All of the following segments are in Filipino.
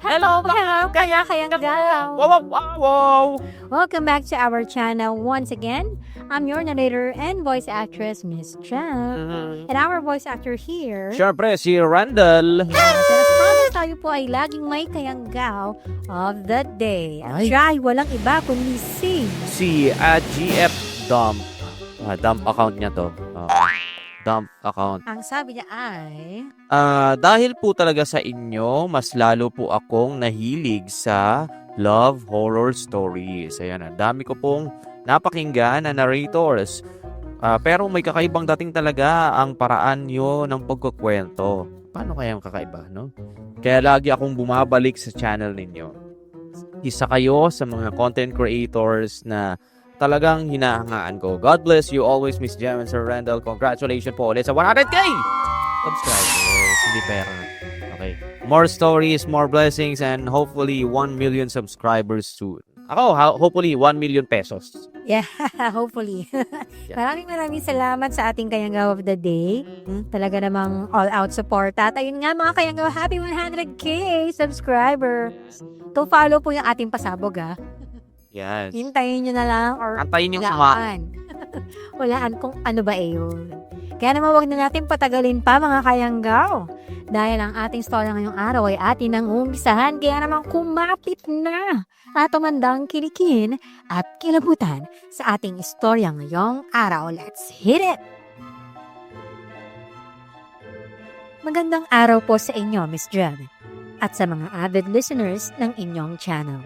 Hello, kaya Wow, wow, wow, wow. Welcome back to our channel once again. I'm your narrator and voice actress, Miss Jam. And our voice actor here. Siyempre, si Randall. Yes, and as promised, tayo po ay laging may kayanggaw of the day. At Ay. siya ay walang iba kundi Si GF Dump. Dump account niya to. Dump account. ang sabi niya ay... Dahil po talaga sa inyo, mas lalo po akong nahilig sa love horror stories. Ayan, ang dami ko pong napakinggan na narrators. Pero may kakaibang dating talaga ang paraan nyo ng pagkukwento. Paano kaya ang kakaiba, no? Kaya lagi akong bumabalik sa channel ninyo. Isa kayo sa mga content creators na talagang hinahangaan ko. God bless you always, Miss Jem and Sir Randall. Congratulations po ulit sa 100K subscribers. Hindi pera. Okay. More stories, more blessings, and hopefully 1 million subscribers soon. Ako, hopefully 1 million pesos. Yeah, hopefully. Yeah. Maraming salamat sa ating kayanggaw of the day. Talaga namang all-out support. At ayun nga mga kayanggaw, happy 100K subscribers. To follow po yung ating pasabog Yes. Hintayin nyo na lang or Antayin yung sama. walaan. Walaan kung ano ba yun. Kaya naman wag na natin patagalin pa mga kayanggaw. Dahil ang ating storya ngayong araw ay atin ang umpisahan. Kaya naman kumapit na at tumandang kilikin at kilabutan sa ating istorya ngayong araw. Let's hit it! Magandang araw po sa inyo, Miss Jem, at sa mga avid listeners ng inyong channel.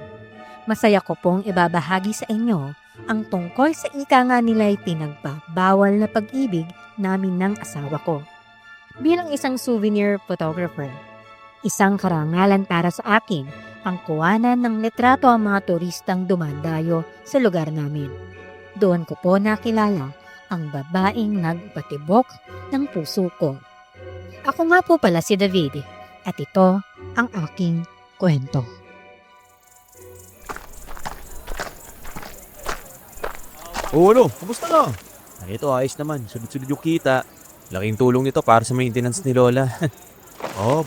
Masaya ko pong ibabahagi sa inyo ang tungkol sa ika nga nila'y pinagbabawal na pag-ibig namin ng asawa ko. Bilang isang souvenir photographer, isang karangalan para sa akin ang kuwanan ng litrato ang mga turistang dumandayo sa lugar namin. Doon ko po nakilala ang babaeng nagpatibok ng puso ko. Ako nga po pala si David at ito ang aking kwento. Ano? Kumusta na? Ito, ayos naman. Sunod-sunod yung kita. Laking tulong nito para sa maintenance ni Lola.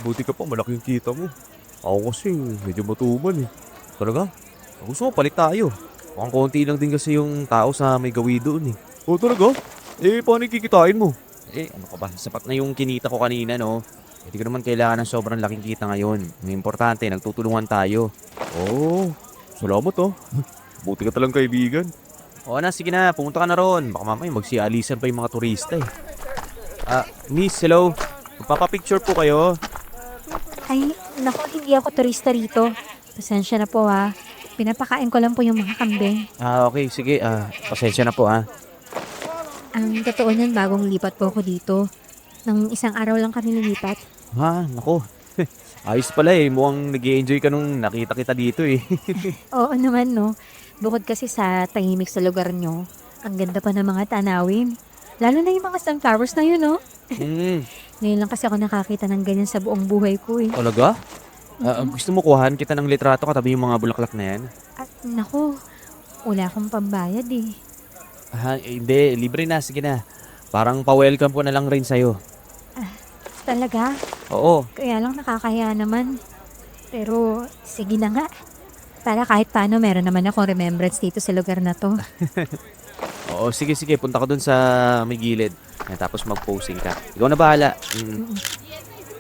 Buti ka pa. Malaki yung kita mo. Ako kasi, medyo matuman eh. Talaga? Gusto mo, palit tayo. Mukhang konti lang din kasi yung tao sa may gawi doon eh. Talaga? Paano yung kikitain mo? Ano ka ba? Sapat na yung kinita ko kanina, no? Hindi ko naman kailangan ng sobrang laking kita ngayon. Ang importante, nagtutulungan tayo. Salamat Buti ka talang kaibigan. O na, sige na. Pumunta ka na ron. Baka mamaya magsialisan pa yung mga turista eh. Miss, hello. Magpapapicture po kayo. Ay, naku, hindi ako turista rito. Pasensya na po Pinapakain ko lang po yung mga kambing. Okay. Sige. Pasensya na po Ang totoo niyan, bagong lipat po ako dito. Nang isang araw lang kami nilipat. Nako. Ayos pala eh. Mukhang nag-i-enjoy ka nung nakita kita dito eh. Oo naman, no. Bukod kasi sa tahimik sa lugar nyo, ang ganda pa ng mga tanawin. Lalo na yung mga sunflowers na yun, no? Ngayon lang kasi ako nakakita ng ganyan sa buong buhay ko eh. Talaga? Gusto mo kuhaan kita ng litrato katabi yung mga bulaklak na yan? At naku, wala akong pambayad eh. Hindi. Libre na. Sige na. Parang pa-welcome ko na lang rin sa'yo. Talaga? Oo. Kaya lang nakakahiya naman. Pero sige na nga. Para kahit paano meron naman akong remembrance dito sa lugar na to. Oo, sige. Punta ka dun sa may gilid. Tapos mag-posing ka. Ikaw na bahala.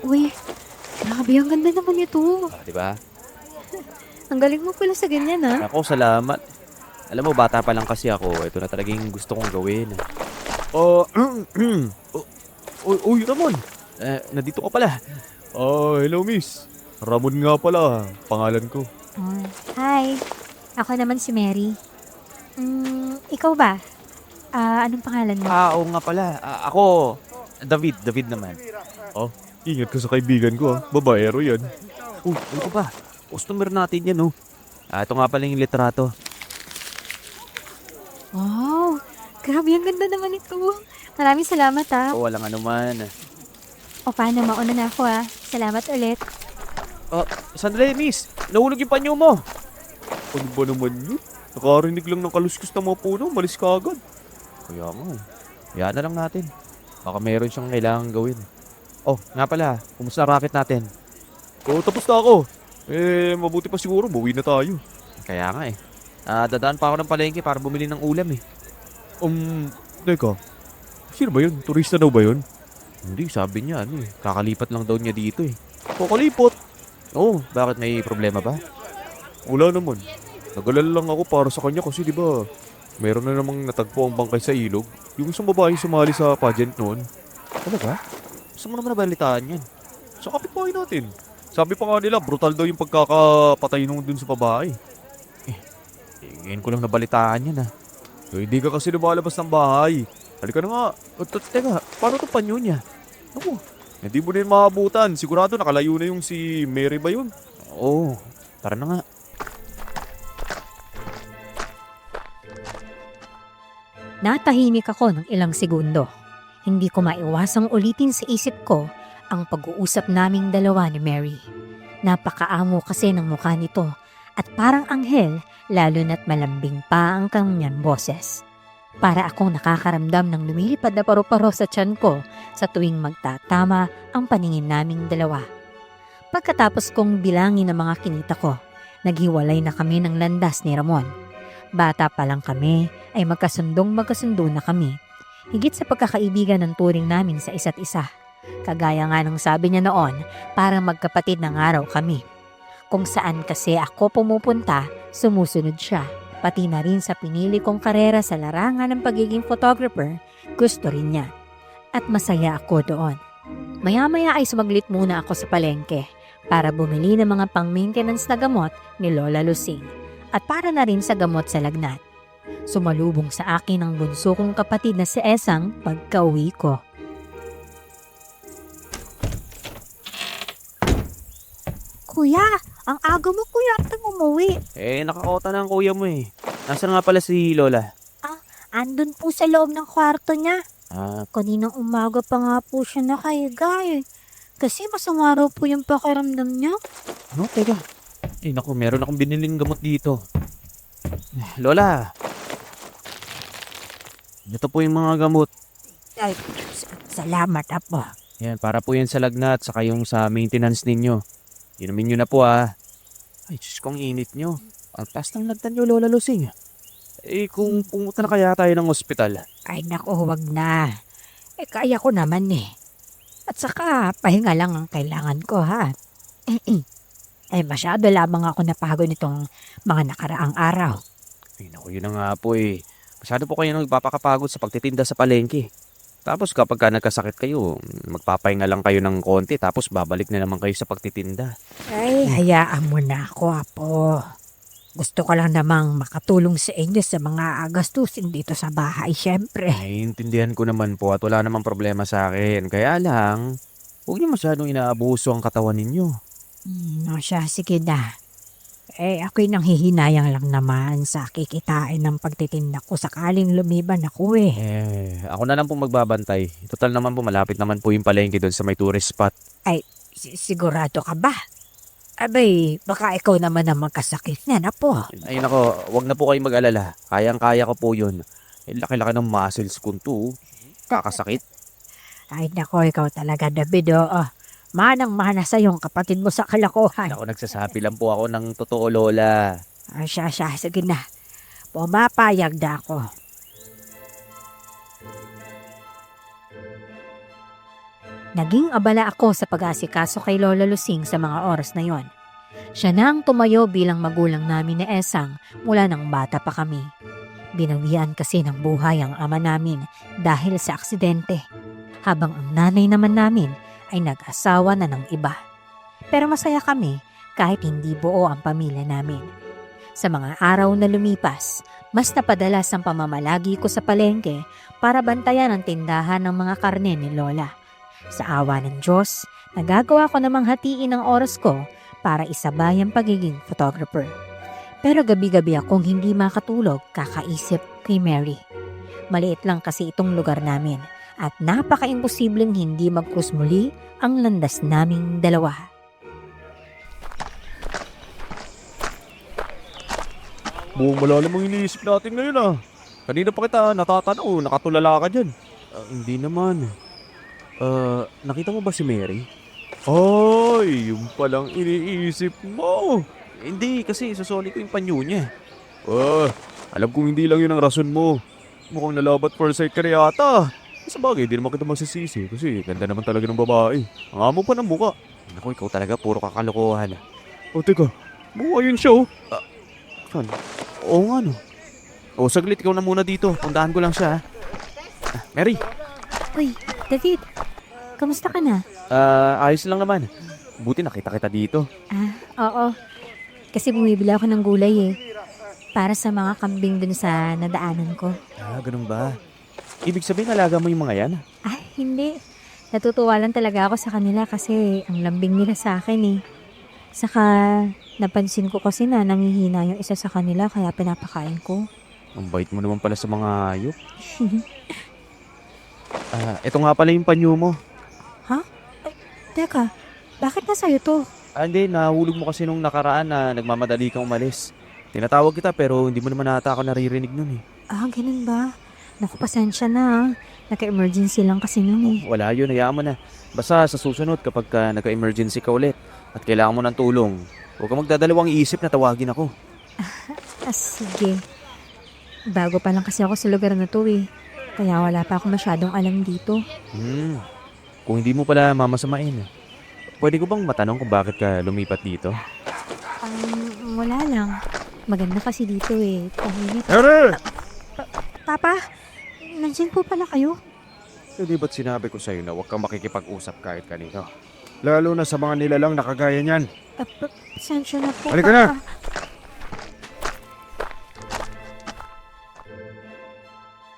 Uy, grabe, ang ganda naman ito. Diba? Ang galing mo pala sa ganyan Ako, salamat. Alam mo, bata pa lang kasi ako. Ito na talagang gusto kong gawin. Uy, Ramon. Nandito ka pala. Hello miss. Ramon nga pala. Pangalan ko. Hi, ako naman si Mary. Ikaw ba? Anong pangalan mo? Oo nga pala. Ako, David naman. Ingat ka sa kaibigan ko Babaero yan. Ano ka ba? Customer natin yan, no? Ito nga pala yung litrato. Wow, grabe, ang ganda naman ito. Maraming salamat Walang anuman. O paano, mauna na ako Salamat ulit. Sandali, miss. Nahulog yung panyo mo. Ano ba naman yun? Nakarinig lang ng kaluskos ng mga puno. Malis ka agad. Kaya nga. Hayaan na lang natin. Baka meron siyang kailangan gawin. Nga pala. Kumusta racket natin? Tapos na ako. Mabuti pa siguro, buwi na tayo. Kaya nga eh. Dadaan pa ako ng palengke para bumili ng ulam eh. Teka. Sino ba yun? Turista daw ba yun? Hindi, sabi niya kakalipat lang daw niya dito eh. Kakalipot. Oh, bakit may problema ba? Wala naman. Nag-alala lang ako para sa kanya kasi di ba meron na namang natagpo ang bangkay sa ilog. Yung isang babae sumali sa pageant noon. Talaga? Gusto mo naman nabalitaan yan? Sa kapitbahay natin. Sabi pa nga nila, brutal daw yung pagkakapatay nung dun sa babae. Ngayon ko lang nabalitaan yan Hindi ka kasi lumalabas ng bahay. Halika na nga. Teka, paano itong panyo niya? Ako, hindi mo din maabutan. Sigurado nakalayo na yung si Mary ba yun? Oo, tara na nga. Natahimik ako ng ilang segundo. Hindi ko maiwasang ulitin sa isip ko ang pag-uusap naming dalawa ni Mary. Napakaamo kasi ng mukha nito at parang anghel lalo na't malambing pa ang kanyang boses. Para akong nakakaramdam ng lumilipad na paru-paro sa tiyan ko sa tuwing magtatama ang paningin naming dalawa. Pagkatapos kong bilangin ang mga kinita ko, naghiwalay na kami ng landas ni Ramon. Bata pa lang kami ay magkasundo na kami. Higit sa pagkakaibigan ng turing namin sa isa't isa. Kagaya nga ng sabi niya noon, parang magkapatid ng araw kami. Kung saan kasi ako pumupunta, sumusunod siya. Pati na rin sa pinili kong karera sa larangan ng pagiging photographer, gusto rin niya. At masaya ako doon. Maya-maya ay sumaglit muna ako sa palengke para bumili ng mga pang-maintenance na gamot ni Lola Lucing at para na rin sa gamot sa lagnat. Sumalubong sa akin ang bunso kong kapatid na si Esang pagka-uwi ko. Kuya, ang aga mo kuya at umuwi. Nakakota na ang kuya mo eh. Nasaan nga pala si Lola? Andun po sa loob ng kwarto niya. Ah, Kaninang umaga pa nga po siya nakahiga eh. Kasi masama raw po yung pakiramdam niya. ano? Teka. Naku, meron akong biniling gamot dito. Lola! Ito po yung mga gamot. Ay, salamat apo. Yan, para po yan sa lagnat, saka yung sa maintenance ninyo. Inumin nyo na po Ay, Diyos ko, ang init nyo. Ang taas ng lagnat nyo, Lola Lucing. Kung pumunta na kaya tayo ng ospital. Ay naku, wag na. Kaya ko naman eh. At saka, pahinga lang ang kailangan ko ha. Masyado lamang ako napagod nitong mga nakaraang araw. Naku, yun na nga po Masyado po kayo nagpapakapagod sa pagtitinda sa palengke. Tapos kapag ka nagkasakit kayo, magpapahinga lang kayo ng konti tapos babalik na naman kayo sa pagtitinda. Ay, hayaan mo na ako, apo. Gusto ko lang namang makatulong sa inyo sa mga gastusin dito sa bahay, syempre. Intindihan ko naman po at wala namang problema sa akin. Kaya lang, huwag niyo masyadong inaabuso ang katawan ninyo. Siya, sige na. Ako'y nanghihinayang lang naman sa kikitain ng pagtitinda ko sakaling lumiban ako Ako na lang po magbabantay. Total naman po, malapit naman po yung palengke doon sa may tourist spot. Sigurado ka ba? Abay, baka ikaw naman ang magkasakit niyan, apo. Ay nako, wag na po kayong mag-alala. Kayang-kaya ko po yun. Laki-laki ng muscles ko to. Kakasakit. Ay nako, ikaw talaga, David, Manang-mana sa yung kapatid mo sa kalokohan. Ako, nagsasabi lang po ako ng totoo, Lola. Siya, sige na. Pumapayag na ako. Naging abala ako sa pag-asikaso kay Lola Lucing sa mga oras na yon. Siya na ang tumayo bilang magulang namin ni Esang mula nang bata pa kami. Binawian kasi ng buhay ang ama namin dahil sa aksidente, habang ang nanay naman namin ay nag-asawa na ng iba. Pero masaya kami kahit hindi buo ang pamilya namin. Sa mga araw na lumipas, mas napadalas ang pamamalagi ko sa palengke para bantayan ang tindahan ng mga karne ni Lola. Sa awa ng Diyos, nagagawa ko namang hatiin ang oras ko para isabay ang pagiging photographer. Pero gabi-gabi akong hindi makatulog kakaisip kay Mary. Maliit lang kasi itong lugar namin at napaka-imposibleng hindi mag-cruise muli ang landas naming dalawa. Buong malalim ang iniisip natin ngayon Kanina pa kita natatanaw, nakatulala ka dyan. Hindi naman. Nakita mo ba si Mary? Ay, yung palang iniisip mo. Hindi, kasi isasoli ko yung panyo niya. Ah, alam kong hindi lang yun ang rason mo. Mukhang nalabat first sight ka na yata. Sa bagay, di naman kita masisisi kasi ganda naman talaga ng babae. Ang amo pa ng muka. Naku, ikaw talaga, puro kakalokohan. O teka, mukha yun siya oh. Saan? Oo nga, no. O, saglit, ikaw na muna dito. Puntahan ko lang siya, ha. Mary, Uy, David, kamusta ka na? ayos lang naman. Buti nakita kita dito. Oo. Kasi bumibili ako ng gulay eh. Para sa mga kambing dun sa nadaanan ko. Ganun ba? Ibig sabihin, alaga mo yung mga yan? Ay, hindi. Natutuwa lang talaga ako sa kanila kasi ang lambing nila sa akin eh. Saka, napansin ko kasi na nangihina yung isa sa kanila kaya pinapakain ko. Ang bait mo naman pala sa mga hayop. Ito nga pala yung panyo mo. Teka, bakit nasa'yo to? Hindi, nahulog mo kasi nung nakaraan na nagmamadali kang umalis. Tinatawag kita pero hindi mo naman ata ako naririnig nun eh. Ganun ba? Naku, pasensya na ah. Naka-emergency lang kasi nun eh. Wala yun, hayaan mo na. Basta sa susunod kapag nagka-emergency ka ulit at kailangan mo ng tulong, huwag ka magdadalawang isip na tawagin ako. Sige. Bago pa lang kasi ako sa lugar na to eh. Kaya wala pa ako masyadong alam dito. Kung hindi mo pala mamasamain, pwede ko bang matanong kung bakit ka lumipat dito? Wala lang. Maganda kasi dito eh. Tahimik. Ere! Papa, nandiyan po pala kayo? Hindi ba't sinabi ko sa'yo na huwag kang makikipag-usap kahit kanino? Lalo na sa mga nilalang na kagaya niyan. Pasensya na po, Halika na! Papa.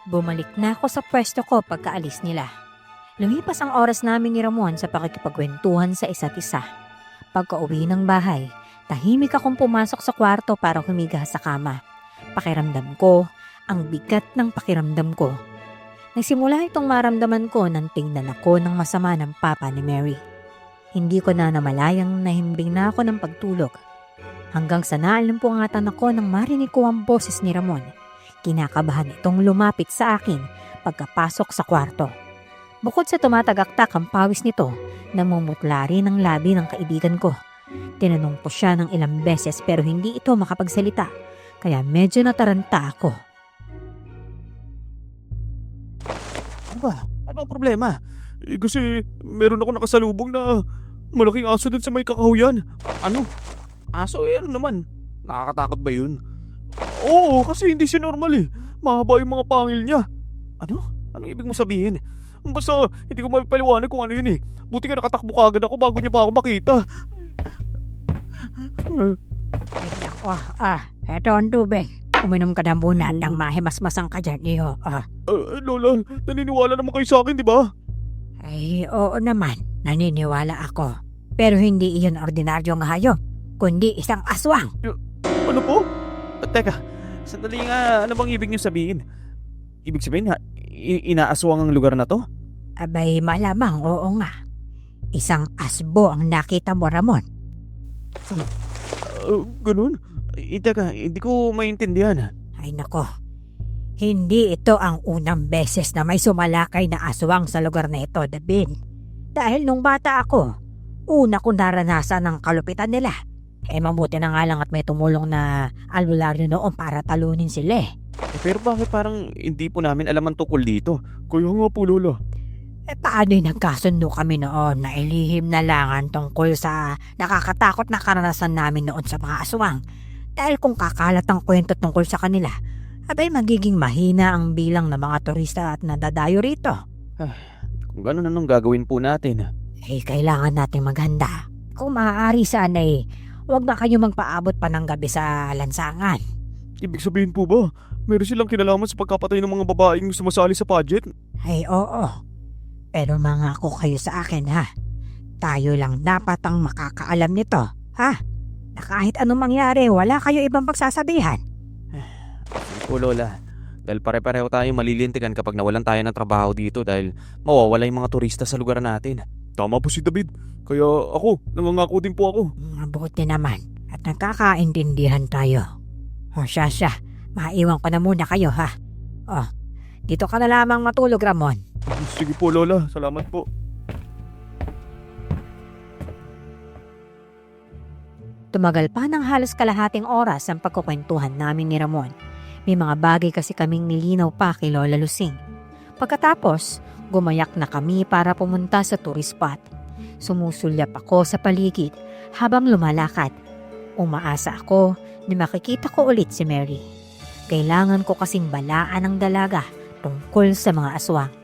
Bumalik na ako sa pwesto ko pagkaalis nila. Lumipas ang oras namin ni Ramon sa pakikipagkwentuhan sa isa't isa. Pagka-uwi ng bahay, tahimik akong pumasok sa kwarto para humiga sa kama. Pakiramdam ko, ang bigat ng pakiramdam ko. Nagsimula itong maramdaman ko nang tingnan ako ng masama ng papa ni Mary. Hindi ko na namalayang nahimbing na ako ng pagtulog. Hanggang sa naalimpungatan ako nang marinig ko ang boses ni Ramon. Kinakabahan itong lumapit sa akin pagkapasok sa kwarto. Bukod sa tumatagaktak ang pawis nito, namumutla rin ang labi ng kaibigan ko. Tinanong ko siya ng ilang beses pero hindi ito makapagsalita, kaya medyo nataranta ako. Ano ba? Ano ang problema? Kasi meron ako nakasalubong na malaking aso dun sa may kakahuyan. Ano? Aso, ano naman? Nakakatakot ba yun? Oo, kasi hindi siya normal eh. Mahaba yung mga pangil niya. Ano? Anong ibig mo sabihin? Basta hindi ko mapaliwanag kung ano yun eh. Buti nga nakatakbo kagad ako bago niya pa ako makita. Eto ang tubig. Uminom ka na muna nang mahimasmasang ka dyan, iho. Lola, naniniwala naman kayo sa akin, di ba? Ay, oo naman. Naniniwala ako. Pero hindi iyon ordinaryong hayop, kundi isang aswang. Ano po? Teka, sandali nga, ano bang ibig niyo sabihin? Ibig sabihin, inaaswang ang lugar na to? Abay, malamang oo nga. Isang asbo ang nakita mo, Ramon. Ganun? Teka, hindi ko maintindihan. Ay nako, hindi ito ang unang beses na may sumalakay na aswang sa lugar na ito, David. Dahil nung bata ako, una ko naranasan ang kalupitan nila. Mabuti na nga lang at may tumulong na albularyo noon para talunin sila eh. Pero bakit parang hindi po namin alam ang tungkol dito? Kaya nga po, Lola. Paano'y nagkasundo kami noon na ilihim na lang ang tungkol sa nakakatakot na karanasan namin noon sa mga aswang. Dahil kung kakalat ang kwento tungkol sa kanila, abay magiging mahina ang bilang ng mga turista at nadadayo rito. Kung gano'n, anong gagawin po natin? Kailangan nating maghanda. Kung maaari sana huwag na kayo magpaabot pa ng gabi sa lansangan. Ibig sabihin po ba, meron silang kinalaman sa pagkapatay ng mga babaeng sumasali sa pageant? Ay oo. Pero mangako kayo sa akin ha. Tayo lang dapat ang makakaalam nito, ha? Na kahit anong mangyari, wala kayo ibang pagsasabihan. Sige po, Lola. Dahil pare-pareho tayo malilintikan kapag nawalan tayo ng trabaho dito dahil mawawala yung mga turista sa lugar natin. Tama po si David. Kaya ako, nangangako din po ako. Mabuti naman at nagkakaintindihan tayo. Siya, maiwan ko na muna kayo ha. Dito ka na lamang matulog, Ramon. Sige po, Lola. Salamat po. Tumagal pa ng halos kalahating oras ang pagkukwentuhan namin ni Ramon. May mga bagay kasi kaming nilinaw pa kay Lola Lusing. Pagkatapos, gumayak na kami para pumunta sa tourist spot. Sumusulyap ako sa paligid habang lumalakad. Umaasa ako na makikita ko ulit si Mary. Kailangan ko kasing balaan ng dalaga tungkol sa mga aswang.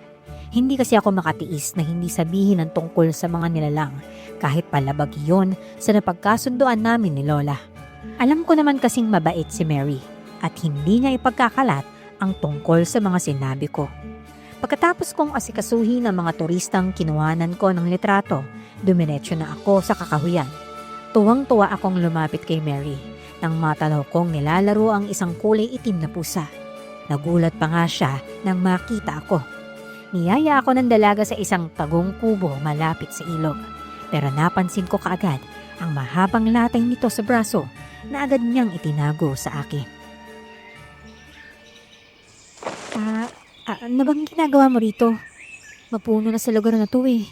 Hindi kasi ako makatiis na hindi sabihin ang tungkol sa mga nilalang kahit palabag iyon sa napagkasunduan namin ni Lola. Alam ko naman kasing mabait si Mary at hindi niya ipagkakalat ang tungkol sa mga sinabi ko. Pagkatapos kong asikasuhin ang mga turistang kinuhanan ko ng litrato, dumiretso na ako sa kakahuyan. Tuwang-tuwa akong lumapit kay Mary nang matanaw kong nilalaro ang isang kulay itim na pusa. Nagulat pa nga siya nang makita ako. Niyaya ako ng dalaga sa isang tagong kubo malapit sa ilog. Pero napansin ko kaagad ang mahabang latay nito sa braso na agad niyang itinago sa akin. Ano bang ginagawa mo rito? Mapuno na sa lugar na to eh.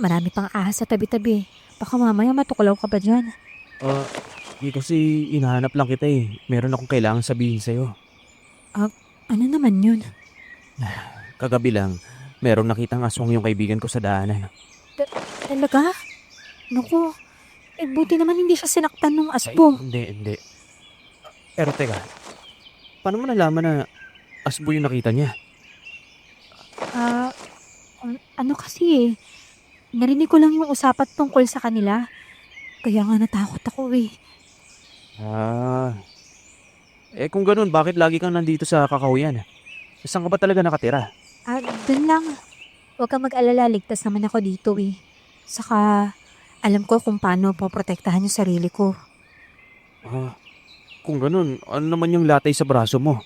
Marami pang ahas sa tabi-tabi. Baka mamaya matuklaw ka pa dyan. Kasi hinahanap lang kita eh. Meron akong kailangan sabihin sa'yo. Ano naman yun? Kagabi lang, meron nakitang aswang yung kaibigan ko sa daanan. Talaga? Naku, buti naman hindi siya sinaktan ng Ay, asbo. hindi. Pero teka, paano mo nalaman na asbo yung nakita niya? Ano kasi eh. Narinig ko lang yung usapan tungkol sa kanila. Kaya nga natakot ako eh. Kung ganun, bakit lagi kang nandito sa kakahuyan? Saan ka ba talaga nakatira? Dun lang. Huwag kang mag-alala, ligtas naman ako dito eh. Saka, alam ko kung paano poprotektahan yung sarili ko. Kung ganun, ano naman yung latay sa braso mo?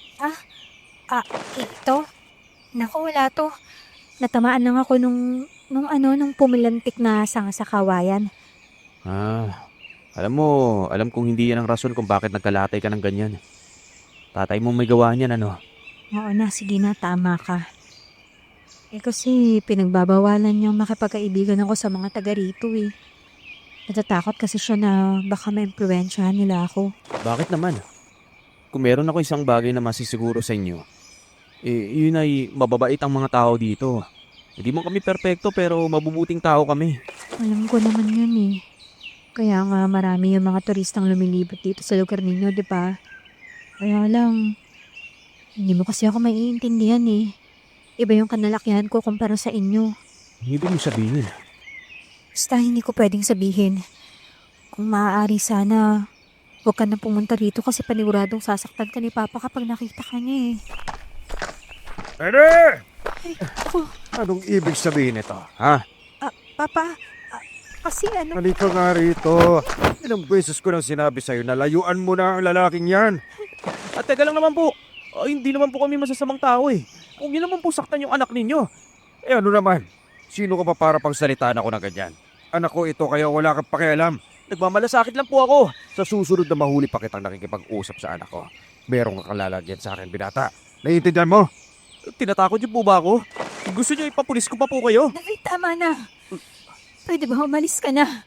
Ito? Naku, wala to. Natamaan lang ako nung pumilantik na sanga sa kawayan. Alam kong hindi yan ang rason kung bakit nagkalatay ka ng ganyan. Tatay mo may gawa niyan, ano? Oo na, sige na, tama ka. Kasi pinagbabawalan niyang makipagkaibigan ako sa mga taga rito eh. Natatakot kasi siya na baka maimpluwensyahan nila ako. Bakit naman? Kung meron ako isang bagay na masisiguro sa inyo, yun ay mababait ang mga tao dito. Hindi mo kami perpekto pero mabubuting tao kami. Alam ko naman yun eh. Kaya nga marami yung mga turistang lumilibot dito sa lugar ninyo, di ba? Kaya lang, hindi mo kasi ako maiintindihan eh. Iba yung kanalakihan ko kumpara sa inyo. Hindi mo sabihin. Basta hindi ko pwedeng sabihin. Kung maaari sana, huwag ka na pumunta rito kasi paniguradong sasaktan ka ni Papa kapag nakita ka niya eh. Ere! Ako, Anong ibig sabihin nito, ha? Papa, kasi ano... Halika nga rito. Ilang beses ko nang sinabi sa'yo na layuan mo na ang lalaking yan. At teka lang naman po, hindi naman po kami masasamang tao eh. Kung yun naman po saktan yung anak ninyo. Ano naman? Sino ka pa para pagsalitaan ako na ganyan? Anak ko ito kaya wala kang pakialam. Nagmamalasakit lang po ako. Sa susunod na mahuli pa kitang nakikipag-usap sa anak ko. Merong kalalagyan sa akin, binata. Naiintindihan mo? Tinatakot niyo po ba ako? Gusto niyo ipapulis ko pa po kayo? David, tama na. Pwede ba umalis ka na?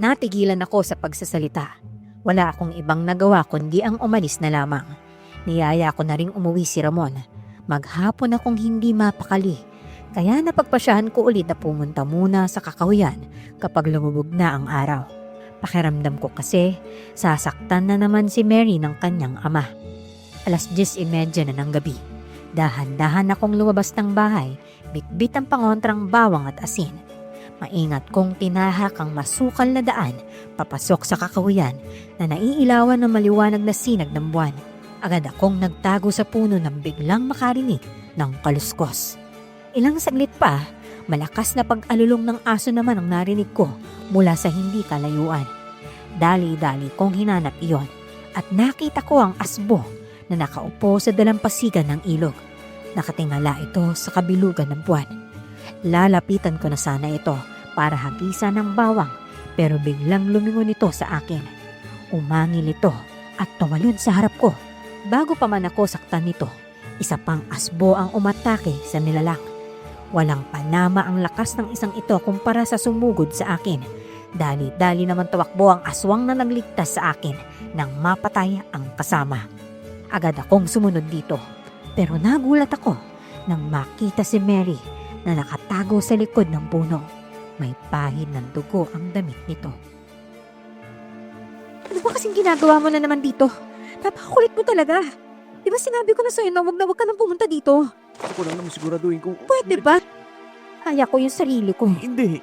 Natigilan ako sa pagsasalita. Wala akong ibang nagawa kundi ang umalis na lamang. Niyaya ko na ring umuwi si Ramon. Maghapon akong hindi mapakali. Kaya napagpasyahan ko ulit na pumunta muna sa kakahuyan kapag lumubog na ang araw. Pakiramdam ko kasi sasaktan na naman si Mary ng kanyang ama. 10:30 na ng gabi. Dahan-dahan akong lumabas ng bahay, bitbit ang pangontrang bawang at asin. Maingat kong tinahak ang masukal na daan papasok sa kakahuyan na naiilawan ng maliwanag na sinag ng buwan. Agad akong nagtago sa puno nang biglang makarinig ng kaluskos. Ilang saglit pa, malakas na pag-alulong ng aso naman ang narinig ko mula sa hindi kalayuan. Dali-dali kong hinanap iyon at nakita ko ang asbo na nakaupo sa dalampasigan ng ilog. Nakatingala ito sa kabilugan ng buwan. Lalapitan ko na sana ito para hagisan ng bawang pero biglang lumingon ito sa akin. Umangil ito at tumalon sa harap ko. Bago pa man ako saktan nito, isa pang asbo ang umatake sa nilalang. Walang panama ang lakas ng isang ito kumpara sa sumugod sa akin. Dali-dali naman tumakbo ang aswang na nagligtas sa akin nang mapatay ang kasama. Agad akong sumunod dito. Pero nagulat ako nang makita si Mary na nakatago sa likod ng puno. May pahid ng dugo ang damit nito. Ano ba kasing ginagawa mo na naman dito? Napakakulit mo talaga. Di ba sinabi ko na sa'yo na wag ka nang pumunta dito? Gusto ko lang naman siguraduhin kung... Pwede ba? Kaya ko yung sarili ko. Hindi.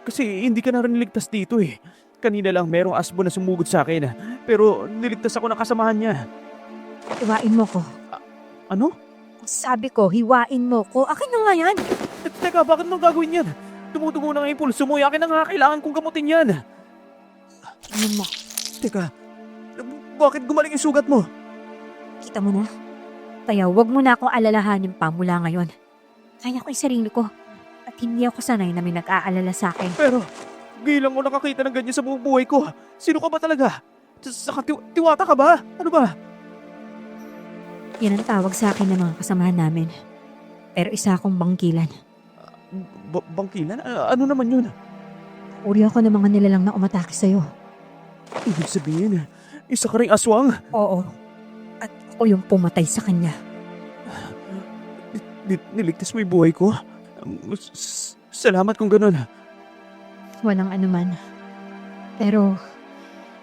Kasi hindi ka na rin niligtas dito eh. Kanina lang merong asbo na sumugod sa akin. Pero niligtas ako ng kasamahan niya. Hiwain mo ko. Ano? Sabi ko, hiwain mo ko. Akin na nga yan. Teka, bakit mo gagawin yan? Tumutugo na nga yung pulso mo. Yakin na nga, kailangan kong gamutin yan. Ano mo? Teka, bakit gumaling yung sugat mo? Kita mo na? Kaya wag mo na akong alalahanin pa mula ngayon. Kaya ko yung sarili ko. At hindi ako sanay na may nag-aalala sa akin. Pero, bilang mo nakakita ng ganyan sa buong buhay ko. Sino ka ba talaga? Saka tiwata ka ba? Ano ba? Yan ang tawag sa akin ng mga kasamahan namin. Pero isa akong bangkilan. Bangkilan? Ano naman yun? Uri ako ng mga nilalang na umatake sa'yo. Ibig sabihin, isa ka ring aswang. Oo. At ako yung pumatay sa kanya. Niligtas mo yung buhay ko. Salamat kung ganun. Walang anuman. Pero,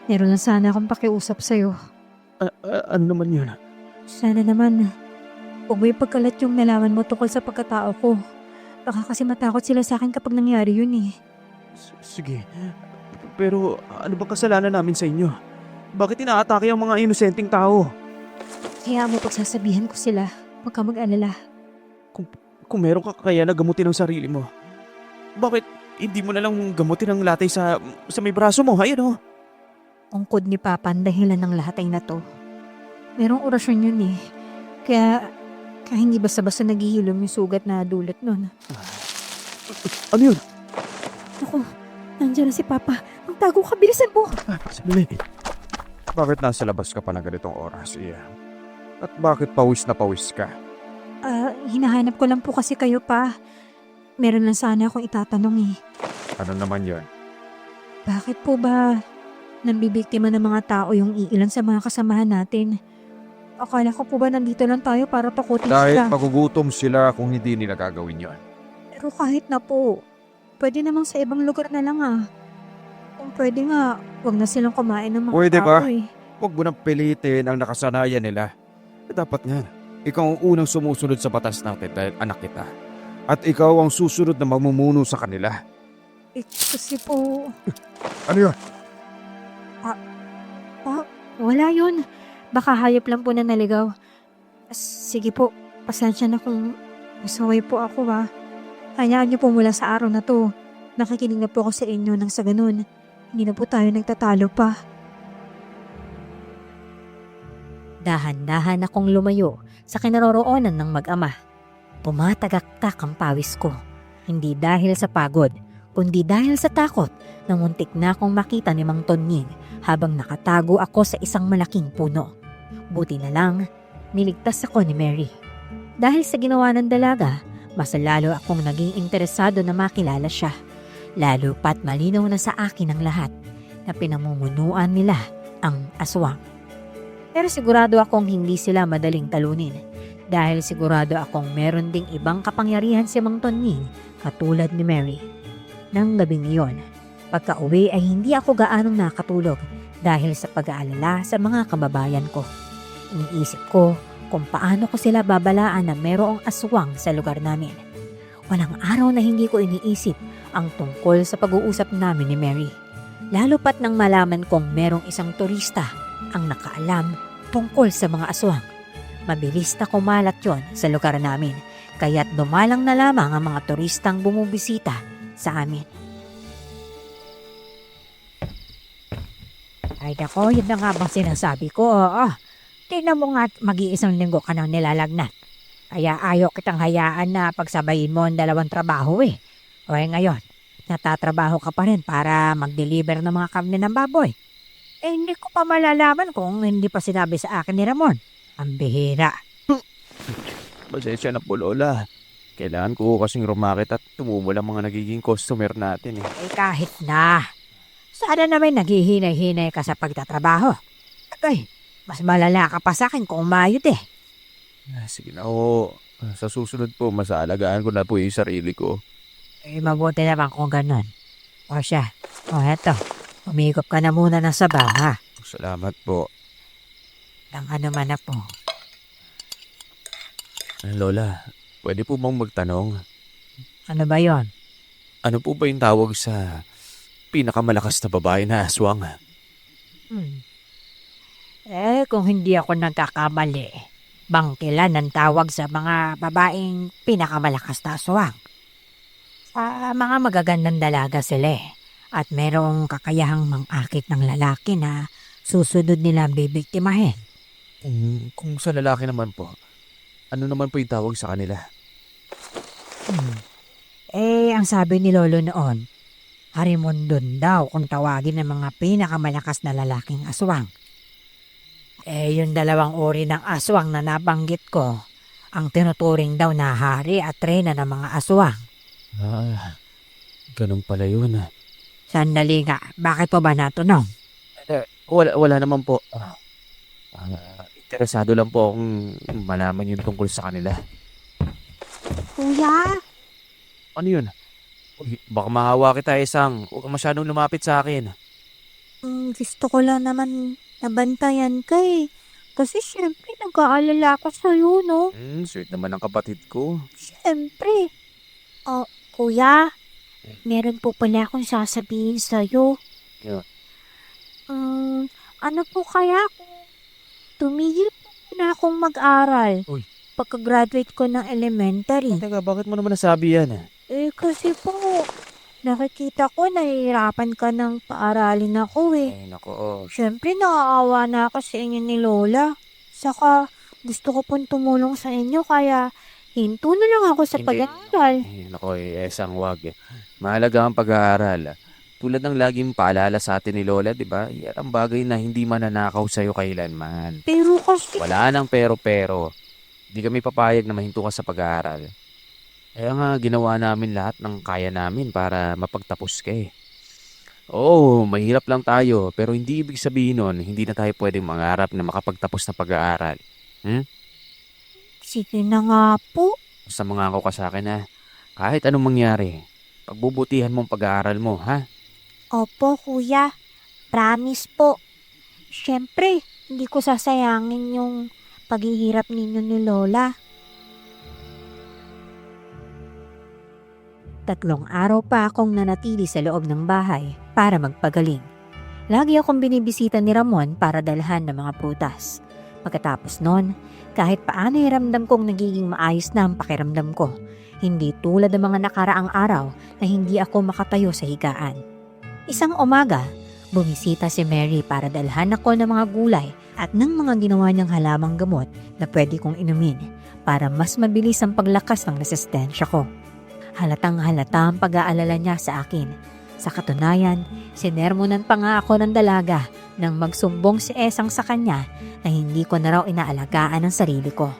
meron lang sana akong pakiusap sa'yo. Ano naman yun? Sana naman, huwag mo ipagkalat yung nalaman mo tungkol sa pagkatao ko. Baka kasi matakot sila sa akin kapag nangyari yun eh. Sige. Pero ano bang kasalanan namin sa inyo? Bakit inaatake ang mga inosenteng tao? Kaya mo pagsasabihan ko sila, huwag ka mag-alala. Kung meron ka kaya na gamutin ang sarili mo, bakit hindi mo na lang gamutin ang latay sa may braso mo? Ayan o. Ungkod ni Papa ang dahilan ng lahat ay na to. Merong orasyon yun eh. Kaya hindi basta-basta naghihilom yung sugat na dulot nun. Ano yun? Ako, nandiyan na si Papa. Ang tago ka, bilisan mo! Sandali. Bakit nasa labas ka pa na ganitong oras, Iya? At bakit pawis na pawis ka? Hinahanap ko lang po kasi kayo pa. Meron lang sana akong itatanong eh. Ano naman yon? Bakit po ba nambibiktima ng mga tao yung iilan sa mga kasamahan natin? Akala ko po ba nandito lang tayo para takutin Dahil sila? magugutom sila kung hindi nila gagawin yon. Pero kahit na po, pwede namang sa ibang lugar na lang ah. Kung pwede nga, wag na silang kumain ng mga Pwede tao ba? eh. Huwag mo nang pilitin ang nakasanayan nila. Dapat nga, ikaw ang unang sumusunod sa batas natin dahil anak kita. At ikaw ang susunod na mamumuno sa kanila. Kasi po, Ano yun? wala yun. Baka hayop lang po na naligaw. Sige po, pasensya na kung masaway po ako ha. Hayaan niyo po mula sa araw na to. Nakikinig na po ako sa inyo nang sa ganun. Hindi na po tayo nagtatalo pa. Dahan-dahan akong lumayo sa kinaroroonan ng mag-ama. Pumatagaktak ang pawis ko. Hindi dahil sa pagod, kundi dahil sa takot na muntik na akong makita ni Mang Tonying habang nakatago ako sa isang malaking puno. Buti na lang, niligtas ako ni Mary. Dahil sa ginawa ng dalaga, mas lalo akong naging interesado na makilala siya. Lalo pat malinaw na sa akin ang lahat na pinamumunuan nila ang aswang. Pero sigurado akong hindi sila madaling talunin dahil sigurado akong meron ding ibang kapangyarihan si Mang Tonying katulad ni Mary. Nang gabing iyon, pagka-uwi ay hindi ako gaanong nakatulog dahil sa pag-aalala sa mga kababayan ko. Iniisip ko kung paano ko sila babalaan na merong aswang sa lugar namin. Walang araw na hindi ko iniisip ang tungkol sa pag-uusap namin ni Mary. Lalo pat nang malaman kong merong isang turista ang nakaalam tungkol sa mga aswang. Mabilis na kumalat yon sa lugar namin, kaya't dumalang na lamang ang mga turistang bumubisita sa amin. Ay nako, yun na nga bang sinasabi ko, oo. Tingnan mo nga mag-iisang linggo ka nang nilalagnat. Kaya ayaw kitang hayaan na pagsabayin mo ang dalawang trabaho eh. O ngayon, natatrabaho ka pa rin para mag-deliver ng mga karne ng baboy. Hindi ko pa malalaman kung hindi pa sinabi sa akin ni Ramon. Ang bihira. Pasensya na po, Lola. Kailangan ko kasing rumakit at tumumol ang mga nagiging customer natin eh. Kahit na. Sana naman naghihinay-hinay ka sa pagtatrabaho. Ay, mas malala ka pa sa akin kung umayod eh. Sige na ho. Sa susunod po, mas aalagaan ko na po yung sarili ko. Mabuti naman kung ganun. O siya, eto. Umigop ka na muna ng sabaw, ha? Salamat po. Nang ano man na po. Lola, pwede po bang magtanong? Ano ba yon? Ano po ba yung tawag sa pinakamalakas na babae na aswang? Kung hindi ako nagkakamali, bangkilan ang tawag sa mga babaeng pinakamalakas na aswang. Sa mga magagandang dalaga sila eh. At merong kakayahang mangakit ng lalaki na susunod nilang bibiktimahin. Kung sa lalaki naman po, ano naman po yung tawag sa kanila? Ang sabi ni Lolo noon, Harimondon daw kung tawagin ng mga pinakamalakas na lalaking aswang. Yung dalawang uri ng aswang na nabanggit ko, ang tinuturing daw na hari at reyna ng mga aswang. Ganun pala yun. Sandali nga, bakit po ba natunong? Wala naman po. Interesado lang po akong malaman yung tungkol sa kanila. Kuya, Ano yun? Uy, baka mahawa kita isang. Huwag kang masyadong lumapit sa akin. gusto ko lang naman nabantayan ka eh. Kasi syempre nag-aalala ako sa'yo, no? Sweet naman ng kapatid ko. Syempre. Kuya, meron po pala akong sasabihin sa'yo. Yun. Ano po kaya kung tumigil po na akong mag-aral? Uy. Pagka-graduate ko ng elementary. Teka, bakit mo naman nasabi yan? Kasi po, nakikita ko nahihirapan ka ng paaralin ako eh. Ay, nako. Syempre, nakakaawa na ako sa inyo ni Lola. Saka, gusto ko pong tumulong sa inyo kaya hinto na lang ako sa Hindi. pag-aaral. Ay, nako, esang wag. Mahalaga ang pag-aaral. Tulad ng laging paalala sa atin ni Lola, di ba? Yan ang bagay na hindi mananakaw sa'yo kailanman. Pero kasi, Wala nang pero. Di kami papayag na mahinto ka sa pag-aaral. Kaya nga, ginawa namin lahat ng kaya namin para mapagtapos ka eh. Oo, mahirap lang tayo, pero hindi ibig sabihin nun, hindi na tayo pwedeng mangarap na makapagtapos na pag-aaral. sige na nga po. Basta mangako ka sa akin ha, kahit anong mangyari, pagbubutihan mong pag-aaral mo, ha? Opo, kuya. Promise po. Syempre, hindi ko sasayangin yung paghihirap ninyo ni Lola. 3 araw pa akong nanatili sa loob ng bahay para magpagaling. Lagi akong binibisita ni Ramon para dalhan ng mga prutas. Pagkatapos nun, kahit paano ramdam kong nagiging maayos na ang pakiramdam ko. Hindi tulad ng mga nakaraang araw na hindi ako makatayo sa higaan. Isang umaga, bumisita si Mary para dalhan ako ng mga gulay at ng mga ginawa niyang halamang gamot na pwede kong inumin para mas mabilis ang paglakas ng resistensya ko. Halatang halata ang pag-aalala niya sa akin. Sa katunayan, sinermonan pa nga ako ng dalaga nang magsumbong si Esang sa kanya na hindi ko na raw inaalagaan ang sarili ko.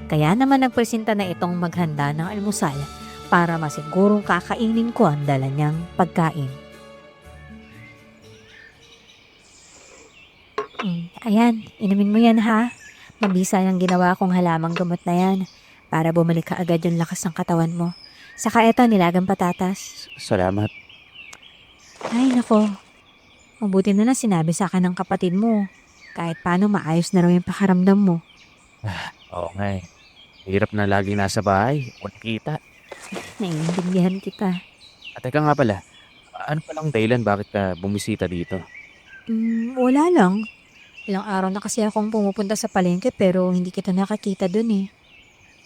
Kaya naman nagpresenta na itong maghanda ng almusal para masigurong kakainin ko ang dala niyang pagkain. Ayan, inumin mo yan ha. Mabisa yung ginawa kong halamang gamot na yan para bumalik ka agad yung lakas ng katawan mo. Saka eto, nilagang patatas. Salamat. Ay, nako. Mabuti na lang sinabi sa akin ng kapatid mo. Kahit paano maayos na raw yung pakaramdam mo. Oo nga eh. Hirap na laging nasa bahay, walang kita. Naiintindihan kita. At teka nga pala, ano palang dahilan bakit ka bumisita dito? Wala lang. Ilang araw na kasi akong pumupunta sa palengke pero hindi kita nakakita dun eh.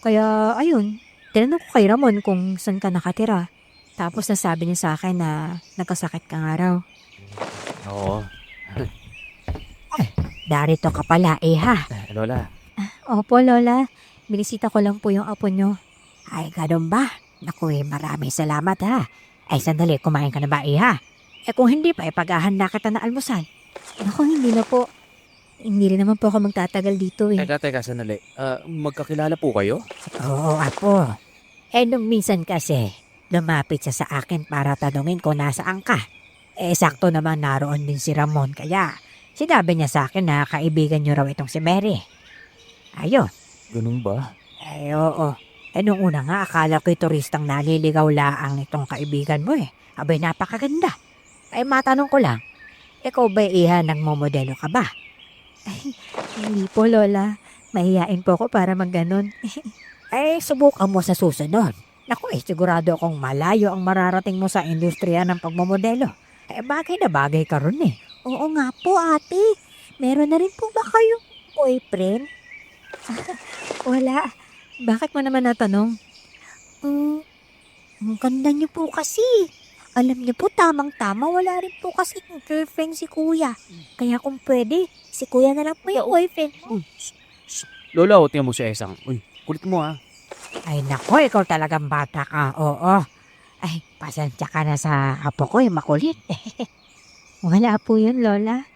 Kaya, ayun. Tinanong ko kay Ramon kung saan ka nakatira. Tapos nasabi niya sa akin na nagkasakit ka nga raw. Oo. Darito ka pala ha. Lola, Opo, Lola. Binisita ko lang po yung apo nyo. Ay, ganun ba? Naku maraming salamat ha. Ay, sandali, kumain ka na ba ha? Kung hindi pa, paghahanda kita na almusal. Naku, hindi na po. Hindi rin naman po ako magtatagal dito eh. teka, sandali. Magkakilala po kayo? Oo, apo. Nung minsan kasi, lumapit siya sa akin para tanungin kung nasaan ka. Sakto naman naroon din si Ramon kaya sinabi niya sa akin na kaibigan niyo raw itong si Mary. Ayun. Ganun ba? Oo. Nung una nga akala ko'y turistang naliligaw laang itong kaibigan mo eh. Abay napakaganda. Matanong ko lang, ikaw ba iha nagmomodelo ka ba? Ay, hindi po Lola. Mahihain po ako para magganon. Subukan mo sa susunod. Naku sigurado akong malayo ang mararating mo sa industriya ng pagmomodelo. Bagay na bagay ka ron eh. Oo nga po, ate. Meron na rin po ba kayong boyfriend? Wala. Bakit mo naman natanong? Ang ganda niyo po kasi. Alam niyo po, tamang-tama, wala rin po kasi girlfriend si kuya. Kaya kung pwede, si kuya na lang po yung boyfriend mo. Lola, o tingnan mo si Esang. Uy, kulit mo ha. Ay nako, ikaw talagang bata ka. Oo. Ay, pasensya ka na sa apo ko makulit. Wala po yun, Lola.